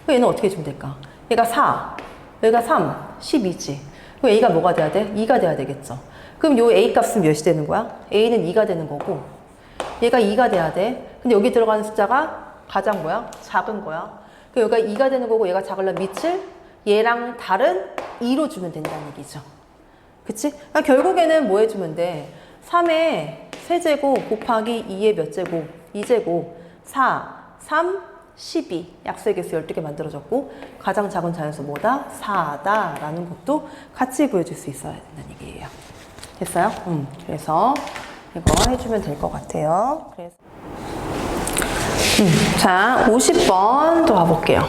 그럼 얘는 어떻게 주면 될까? 얘가 4, 얘가 3, 12지. 그럼 A가 뭐가 돼야 돼? 2가 돼야 되겠죠. 그럼 요 A 값은 몇이 되는 거야? A는 2가 되는 거고, 얘가 2가 돼야 돼. 근데 여기 들어가는 숫자가 가장 뭐야? 작은 거야. 그럼 여기가 2가 되는 거고, 얘가 작으려면 밑을 얘랑 다른 2로 주면 된다는 얘기죠. 그치? 그러니까 결국에는 뭐 해주면 돼? 3의 세제곱 곱하기 2의 몇 제곱? 2제곱. 4, 3, 12. 약수의 개수 12개 만들어졌고, 가장 작은 자연수 뭐다? 4다. 라는 것도 같이 보여줄 수 있어야 된다는 얘기예요. 됐어요? 그래서 이거 해주면 될 것 같아요. 그래서 자, 50번 또 가볼게요.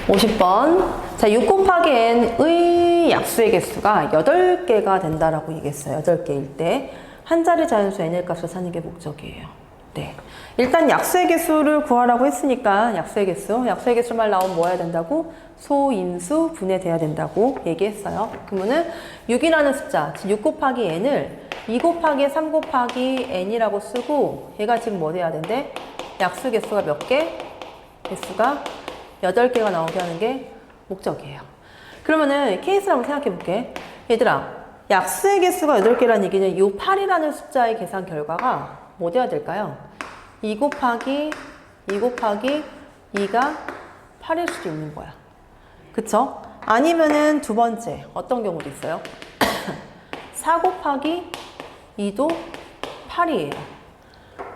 50번. 자, 6 곱하기 n의 약수의 개수가 8개가 된다라고 얘기했어요. 8개일 때. 한 자리 자연수 n의 값을 사는 게 목적이에요. 네. 일단 약수의 개수를 구하라고 했으니까 약수의 개수만 나오면 뭐 해야 된다고? 소인수 분해돼야 된다고 얘기했어요. 그러면은 6이라는 숫자, 6 곱하기 n을 2 곱하기 3 곱하기 n이라고 쓰고, 얘가 지금 뭐 돼야 된대? 약수 개수가 몇 개? 개수가 8개가 나오게 하는 게 목적이에요. 그러면은 케이스를 한번 생각해 볼게. 얘들아, 약수의 개수가 8개라는 얘기는 이 8이라는 숫자의 계산 결과가 뭐 돼야 될까요? 2 곱하기 2가 8일 수도 있는 거야. 그쵸? 아니면은 두 번째, 어떤 경우도 있어요? 4 곱하기 2도 8이에요.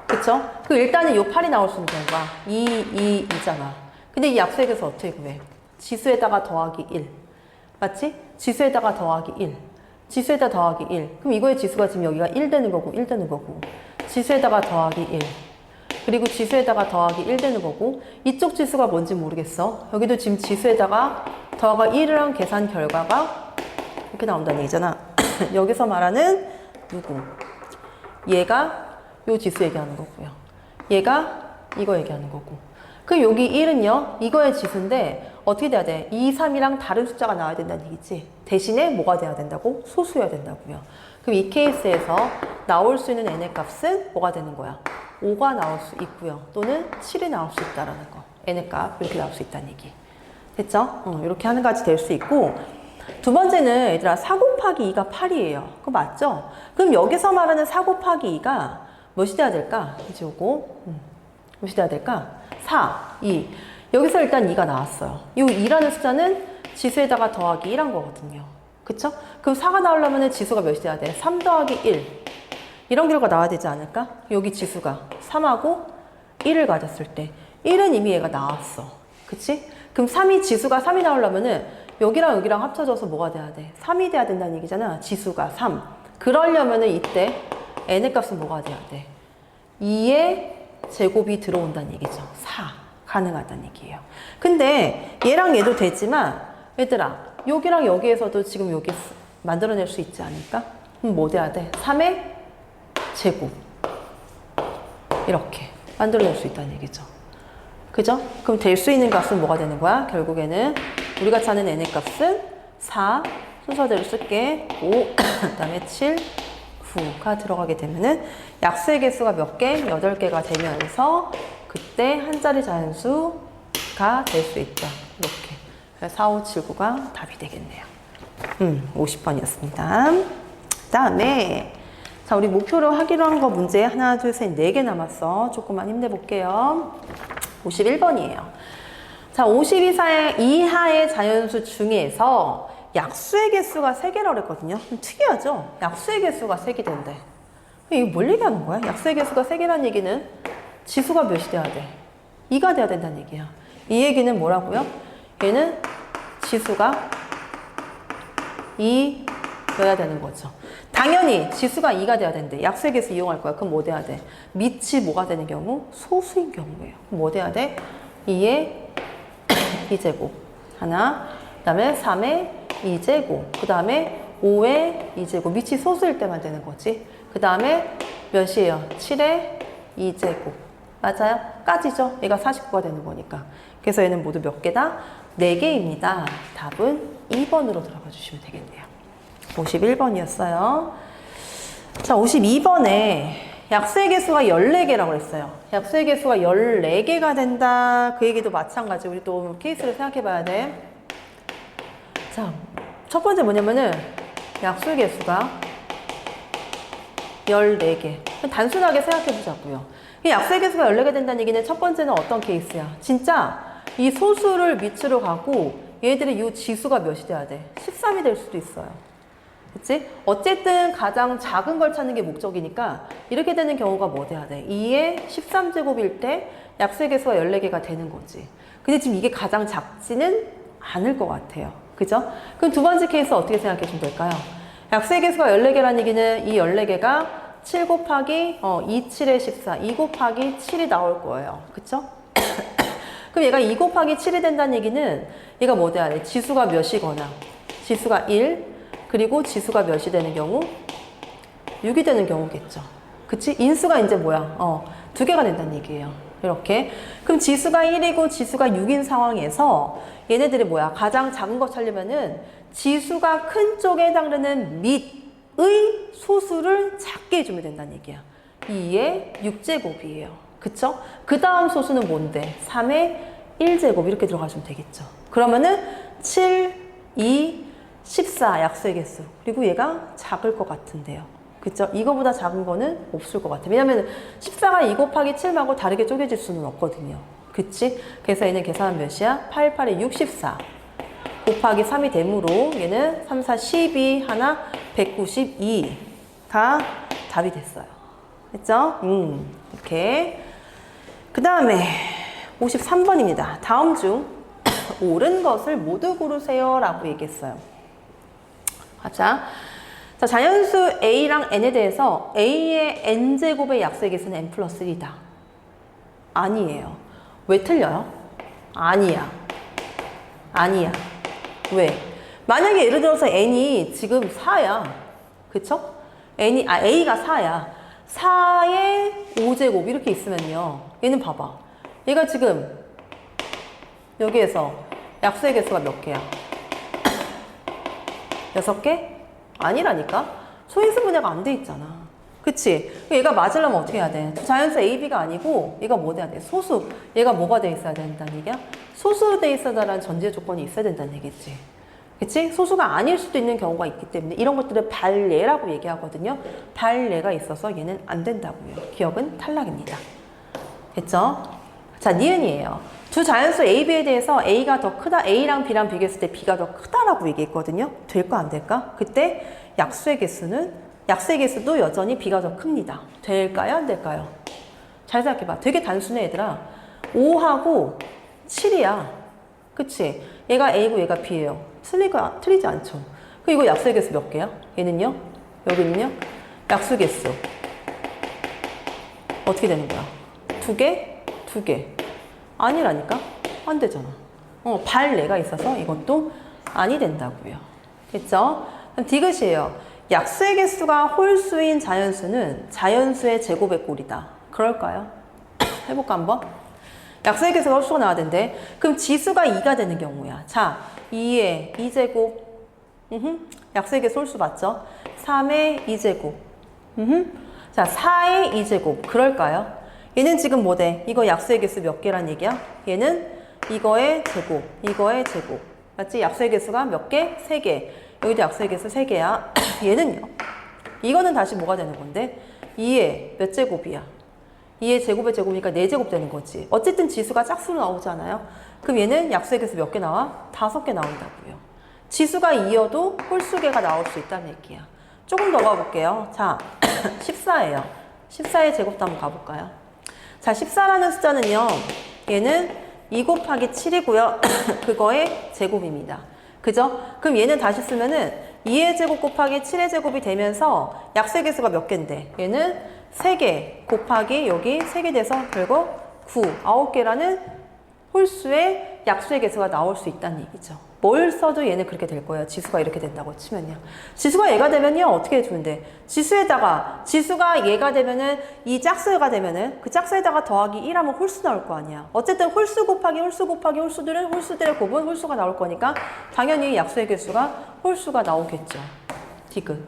그쵸? 그 일단은 요 8이 나올 수 있는 경우가 2잖아. 근데 이 약수의 개수 어떻게 구해? 지수에다가 더하기 1. 맞지? 지수에다가 더하기 1. 지수에다 더하기 1. 그럼 이거의 지수가 지금 여기가 1 되는 거고, 1 되는 거고. 지수에다가 더하기 1. 그리고 지수에다가 더하기 1 되는 거고, 이쪽 지수가 뭔지 모르겠어. 여기도 지금 지수에다가 더하기 1을 한 계산 결과가 이렇게 나온다는 얘기잖아. 여기서 말하는 누구? 얘가 요 지수 얘기하는 거고요. 얘가 이거 얘기하는 거고. 그럼 여기 1은요, 이거의 지수인데 어떻게 돼야 돼? 2, 3이랑 다른 숫자가 나와야 된다는 얘기지. 대신에 뭐가 돼야 된다고? 소수여야 된다고요. 그럼 이 케이스에서 나올 수 있는 n의 값은 뭐가 되는 거야? 5가 나올 수 있고요. 또는 7이 나올 수 있다는 거. n의 값 이렇게 나올 수 있다는 얘기. 됐죠? 이렇게 하는 가지 될 수 있고, 두 번째는 얘들아 4 곱하기 2가 8이에요. 그거 맞죠? 그럼 여기서 말하는 4 곱하기 2가 무엇이 돼야 될까? 이제 요거 무엇이 돼야 될까? 4, 2. 여기서 일단 2가 나왔어요. 이 2라는 숫자는 지수에다가 더하기 1한 거거든요. 그쵸? 그럼 4가 나오려면 지수가 몇이 돼야 돼? 3 더하기 1. 이런 결과 나와야 되지 않을까? 여기 지수가 3하고 1을 가졌을 때 1은 이미 얘가 나왔어. 그치? 그럼 지수가 3이 나오려면은 여기랑 여기랑 합쳐져서 뭐가 돼야 돼? 3이 돼야 된다는 얘기잖아. 지수가 3. 그러려면은 이때 n의 값은 뭐가 돼야 돼? 2의 제곱이 들어온다는 얘기죠. 4. 가능하다는 얘기예요. 근데 얘랑 얘도 되지만 얘들아 여기랑 여기에서도 지금 여기 만들어낼 수 있지 않을까? 그럼 뭐 돼야 돼? 3의 제곱. 이렇게 만들어낼 수 있다는 얘기죠. 그죠? 그럼 될 수 있는 값은 뭐가 되는 거야? 결국에는 우리가 찾는 n의 값은 4, 순서대로 쓸게. 5, 그 다음에 7, 9가 들어가게 되면은 약수의 개수가 몇 개? 8개가 되면서 그때 한 자리 자연수가 될 수 있다. 이렇게. 4, 5, 7, 9가 답이 되겠네요. 50번이었습니다. 그 다음에 자, 우리 목표로 하기로 한 거 문제 하나, 둘, 셋, 4개 남았어. 조금만 힘내볼게요. 51번이에요. 자, 52 이하의 자연수 중에서 약수의 개수가 3개라고 그랬거든요. 특이하죠? 약수의 개수가 3개 된대. 이거 뭘 얘기하는 거야? 약수의 개수가 3개라는 얘기는 지수가 몇이 돼야 돼? 2가 돼야 된다는 얘기야. 이 얘기는 뭐라고요? 얘는 지수가 2여야 되는 거죠. 당연히 지수가 2가 돼야 되는데 약수의 개수 이용할 거야. 그럼 뭐 돼야 돼? 밑이 뭐가 되는 경우? 소수인 경우예요. 그럼 뭐 돼야 돼? 2의 2제곱 하나, 그 다음에 3의 2제곱, 그 다음에 5의 2제곱. 밑이 소수일 때만 되는 거지. 그 다음에 몇이에요? 7의 2제곱. 맞아요? 까지죠? 얘가 49가 되는 거니까. 그래서 얘는 모두 몇 개다? 4개입니다. 답은 2번으로 들어가 주시면 되겠네요. 51번이었어요. 자, 52번에 약수의 개수가 14개라고 했어요. 약수의 개수가 14개가 된다. 그 얘기도 마찬가지. 우리 또 케이스를 생각해 봐야 돼. 자, 첫 번째 뭐냐면은 약수의 개수가 14개. 단순하게 생각해 보자고요. 이 약수의 개수가 14개 된다는 얘기는 첫 번째는 어떤 케이스야? 진짜 이 소수를 밑으로 가고 얘들의 이 지수가 몇이 돼야 돼? 13이 될 수도 있어요. 그치? 어쨌든 가장 작은 걸 찾는 게 목적이니까 이렇게 되는 경우가 뭐 돼야 돼? 2의 13제곱일 때 약수의 개수가 14개가 되는 거지. 근데 지금 이게 가장 작지는 않을 것 같아요. 그죠? 그럼 두 번째 케이스 어떻게 생각해 주면 될까요? 약수의 개수가 14개라는 얘기는 이 14개가 7 곱하기 2, 7에 14, 2 곱하기 7이 나올 거예요. 그쵸? 그럼 얘가 2 곱하기 7이 된다는 얘기는 얘가 뭐 돼야 돼? 지수가 몇이거나 지수가 1, 그리고 지수가 몇이 되는 경우? 6이 되는 경우겠죠. 그치? 인수가 이제 뭐야? 2개가 된다는 얘기예요. 이렇게. 그럼 지수가 1이고 지수가 6인 상황에서 얘네들이 뭐야? 가장 작은 거 찾려면은 지수가 큰 쪽에 해당되는 밑의 소수를 작게 해주면 된다는 얘기야. 2의 6제곱이에요. 그쵸? 그 다음 소수는 뭔데? 3의 1제곱 이렇게 들어가시면 되겠죠. 그러면은 7, 2, 14 약수의 개수. 그리고 얘가 작을 것 같은데요. 그쵸? 이거보다 작은 거는 없을 것 같아요. 왜냐면 14가 2 곱하기 7하고 다르게 쪼개질 수는 없거든요. 그치? 그래서 얘는 계산하면 몇이야? 8, 8에 64 곱하기 3이 되므로 얘는 3, 4, 12 하나 192가 답이 됐어요. 됐죠? 이렇게. 그 다음에 53번입니다. 다음 중 옳은 것을 모두 고르세요 라고 얘기했어요. 자, 자연수 A랑 N에 대해서 A의 N제곱의 약수의 개수는 N 플러스 1이다. 아니에요. 왜 틀려요? 아니야. 왜? 만약에 예를 들어서 N이 지금 4야. 그쵸? A가 4야. 4의 5제곱 이렇게 있으면요. 얘는 봐봐. 얘가 지금 여기에서 약수의 개수가 몇 개야? 6개? 아니라니까? 소인수 분해가 안 돼 있잖아. 그치? 얘가 맞으려면 어떻게 해야 돼? 자연수 A, B가 아니고 얘가 뭐 돼야 돼? 소수. 얘가 뭐가 돼 있어야 된다는 얘기야? 소수 돼 있어야 된다는 전제 조건이 있어야 된다는 얘기지. 그치? 소수가 아닐 수도 있는 경우가 있기 때문에 이런 것들을 발례라고 얘기하거든요. 발례가 있어서 얘는 안 된다고요. 기억은 탈락입니다. 됐죠? 자, 니은이에요. 두 자연수 A, B에 대해서 A가 더 크다, A랑 B랑 비교했을 때 B가 더 크다라고 얘기했거든요. 될까 안 될까? 그때 약수의 개수도 여전히 B가 더 큽니다. 될까요? 안 될까요? 잘 생각해봐. 되게 단순해, 얘들아. 5하고 7이야. 그치? 얘가 A고 얘가 B예요. 틀리지 않죠. 그리고 이거 약수의 개수 몇 개야? 얘는요? 여기는요? 약수 개수. 어떻게 되는 거야? 2개? 2개. 아니라니까? 안 되잖아. 발례가 있어서 이것도 아니 된다고요. 됐죠? 그럼 디귿이에요. 약수의 개수가 홀수인 자연수는 자연수의 제곱의 꼴이다. 그럴까요? 해볼까 한번? 약수의 개수가 홀수가 나와야 된대. 그럼 지수가 2가 되는 경우야. 자, 2의 2제곱. 약수의 개수 홀수 맞죠? 3의 2제곱. 자, 4의 2제곱. 그럴까요? 얘는 지금 뭐 돼? 이거 약수의 개수 몇 개란 얘기야? 얘는 이거의 제곱, 이거의 제곱. 맞지? 약수의 개수가 몇 개? 3개. 여기도 약수의 개수 3개야. 얘는요? 이거는 다시 뭐가 되는 건데? 2의 몇 제곱이야? 2의 제곱의 제곱이니까 4제곱 되는 거지. 어쨌든 지수가 짝수로 나오잖아요. 그럼 얘는 약수의 개수 몇 개 나와? 5개 나온다고요. 지수가 2여도 홀수개가 나올 수 있다는 얘기야. 조금 더 가볼게요. 자, 14예요. 14의 제곱도 한번 가볼까요? 자, 14라는 숫자는요. 얘는 2 곱하기 7이고요. 그거의 제곱입니다. 그죠? 그럼 얘는 다시 쓰면은 2의 제곱 곱하기 7의 제곱이 되면서 약수의 개수가 몇 개인데 얘는 3개 곱하기 여기 3개 돼서 결국 9, 9개라는 홀수의 약수의 개수가 나올 수 있다는 얘기죠. 뭘 써도 얘는 그렇게 될 거예요. 지수가 이렇게 된다고 치면요. 지수가 얘가 되면요. 어떻게 해주면 돼? 지수가 얘가 되면은 이 짝수가 되면은 그 짝수에다가 더하기 1하면 홀수 나올 거 아니야. 어쨌든 홀수 곱하기 홀수들은 홀수들의 곱은 홀수가 나올 거니까 당연히 약수의 개수가 홀수가 나오겠죠. 디귿.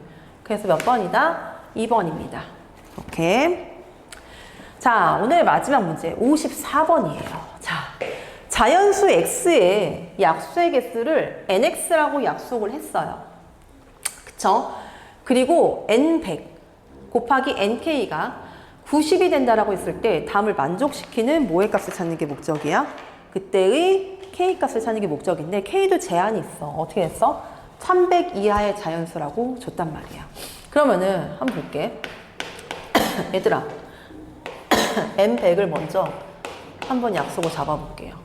그래서 몇 번이다? 2번입니다. 오케이. 자, 오늘 마지막 문제 54번이에요. 자, 자연수 x의 약수의 개수를 nx라고 약속을 했어요. 그쵸? 그리고 n100 곱하기 nk가 90이 된다라고 했을 때 다음을 만족시키는 뭐의 값을 찾는 게 목적이야? 그때의 k 값을 찾는 게 목적인데 k도 제한이 있어. 어떻게 했어? 1100 이하의 자연수라고 줬단 말이야. 그러면은 한번 볼게. 얘들아, n100을 먼저 한번 약속을 잡아볼게요.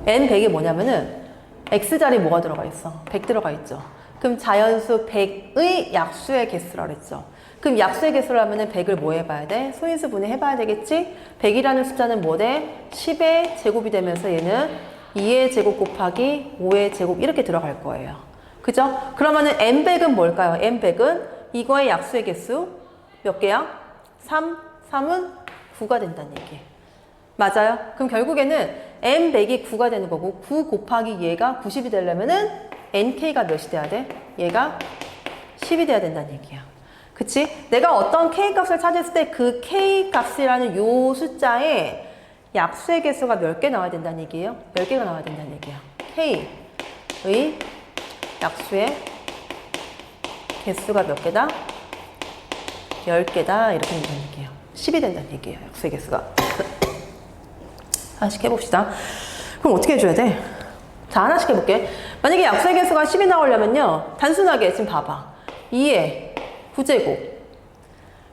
n100이 뭐냐면은 x자리 뭐가 들어가 있어? 100 들어가 있죠. 그럼 자연수 100의 약수의 개수라 그랬죠. 그럼 약수의 개수를 하면은 100을 뭐 해봐야 돼? 소인수 분해 해봐야 되겠지? 100이라는 숫자는 뭐 돼? 10의 제곱이 되면서 얘는 2의 제곱 곱하기 5의 제곱 이렇게 들어갈 거예요. 그죠? 그러면은 n100은 뭘까요? n100은 이거의 약수의 개수 몇 개야? 3, 3은 9가 된다는 얘기. 맞아요? 그럼 결국에는 n100이 9가 되는 거고 9 곱하기 얘가 90이 되려면은 nk가 몇이 돼야 돼? 얘가 10이 돼야 된다는 얘기야. 그치? 내가 어떤 k 값을 찾았을 때 그 k 값이라는 요 숫자에 약수의 개수가 몇 개 나와야 된다는 얘기예요? 10개가 나와야 된다는 얘기야. k의 약수의 개수가 몇 개다? 10개다 이렇게 된다는 얘기예요. 10이 된다는 얘기예요. 약수의 개수가. 하나씩 해봅시다. 그럼 어떻게 해줘야 돼? 자, 하나씩 해볼게. 만약에 약수의 개수가 10이 나오려면요. 단순하게 지금 봐봐. 2의 9제곱.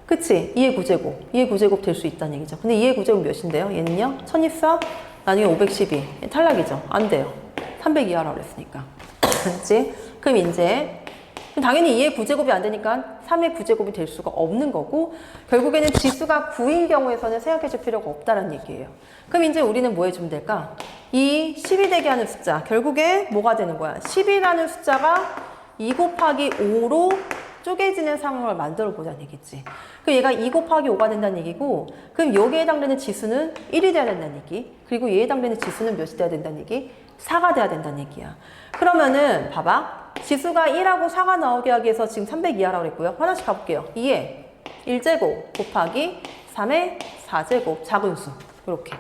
그치? 2의 9제곱. 2의 9제곱 될 수 있다는 얘기죠. 근데 2의 9제곱 몇인데요? 얘는요? 1024, 나중에 512. 탈락이죠. 안 돼요. 300 이하라고 그랬으니까. 그치? 그럼 이제 당연히 2의 9제곱이 안 되니까 3의 9제곱이 될 수가 없는 거고 결국에는 지수가 9인 경우에서는 생각해 줄 필요가 없다는 얘기예요. 그럼 이제 우리는 뭐 해주면 될까? 이 10이 되게 하는 숫자 결국에 뭐가 되는 거야? 10이라는 숫자가 2 곱하기 5로 쪼개지는 상황을 만들어 보자는 얘기지. 그럼 얘가 2 곱하기 5가 된다는 얘기고 그럼 여기에 해당되는 지수는 1이 돼야 된다는 얘기. 그리고 얘에 해당되는 지수는 몇이 돼야 된다는 얘기? 4가 돼야 된다는 얘기야. 그러면은 봐봐. 지수가 1하고 4가 나오게 하기 위해서 지금 300 이하라고 그랬고요. 하나씩 가볼게요. 2의 1제곱 곱하기 3의 4제곱 작은 수. 이렇게.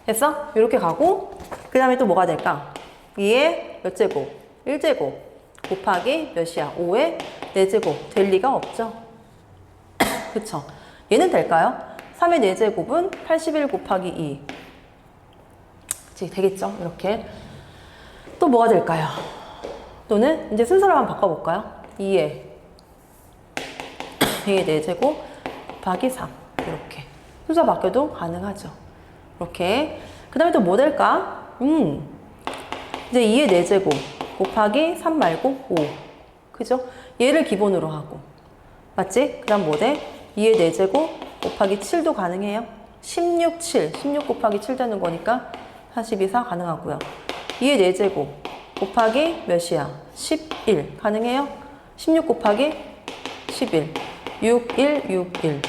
됐어? 이렇게 가고 그 다음에 또 뭐가 될까? 2의 몇 제곱? 1제곱. 곱하기 몇이야? 5의 4제곱 될 리가 없죠. 그쵸? 얘는 될까요? 3의 4제곱은 81 곱하기 2. 그치? 되겠죠? 이렇게. 또 뭐가 될까요? 또는 이제 순서를 한번 바꿔볼까요? 2의 4제곱 곱하기 3. 이렇게. 순서 바뀌어도 가능하죠. 이렇게. 그 다음에 또 뭐 될까? 이제 2의 4제곱 곱하기 3 말고 5. 그죠? 얘를 기본으로 하고. 맞지? 그 다음 뭐 돼? 2의 4제곱 곱하기 7도 가능해요. 16, 7. 16 곱하기 7 되는 거니까 42, 4 가능하고요. 2의 4제곱 곱하기 몇이야? 11. 가능해요? 16 곱하기 11. 6, 1, 6, 1.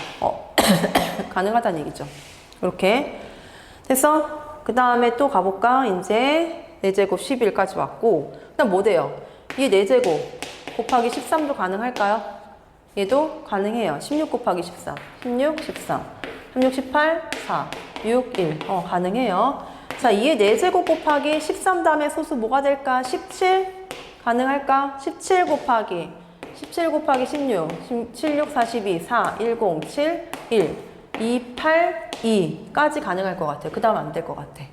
가능하다는 얘기죠. 이렇게. 됐어? 그 다음에 또 가볼까? 이제 4제곱 11까지 왔고. 그 다음 뭐 돼요? 이 4제곱 곱하기 13도 가능할까요? 얘도 가능해요. 16 곱하기 13. 16, 13. 16, 18, 4. 6, 1. 가능해요. 자, 2의 4제곱 곱하기 13 다음에 소수 뭐가 될까? 17? 가능할까? 17 곱하기 16. 76, 42, 4, 10, 7, 1. 2, 8, 2까지 가능할 것 같아요. 그 다음 안 될 것 같아.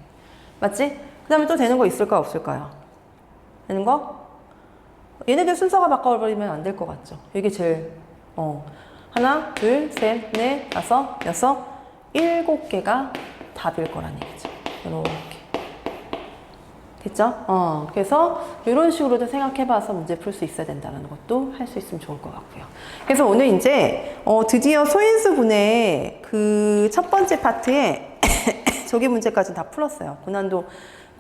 맞지? 그 다음에 또 되는 거 있을까요? 없을까요? 되는 거? 얘네들 순서가 바꿔버리면 안 될 것 같죠? 이게 제일, 하나, 둘, 셋, 넷, 다섯, 여섯, 7개가 답일 거란 얘기죠. 이렇게. 됐죠? 그래서 이런 식으로도 생각해봐서 문제 풀 수 있어야 된다는 것도 할 수 있으면 좋을 것 같고요. 그래서 오늘 이제 드디어 소인수 분의 그 첫 번째 파트에 조기 문제까지 다 풀었어요.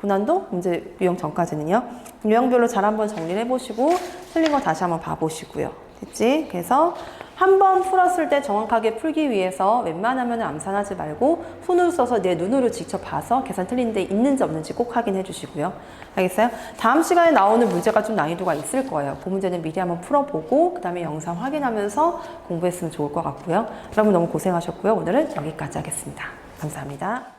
고난도 문제 유형 전까지는요. 유형별로 잘 한번 정리를 해보시고 틀린 거 다시 한번 봐보시고요. 됐지? 그래서 한 번 풀었을 때 정확하게 풀기 위해서 웬만하면 암산하지 말고 손으로 써서 내 눈으로 직접 봐서 계산 틀린 데 있는지 없는지 꼭 확인해 주시고요. 알겠어요? 다음 시간에 나오는 문제가 좀 난이도가 있을 거예요. 그 문제는 미리 한번 풀어보고 그 다음에 영상 확인하면서 공부했으면 좋을 것 같고요. 여러분 너무 고생하셨고요. 오늘은 여기까지 하겠습니다. 감사합니다.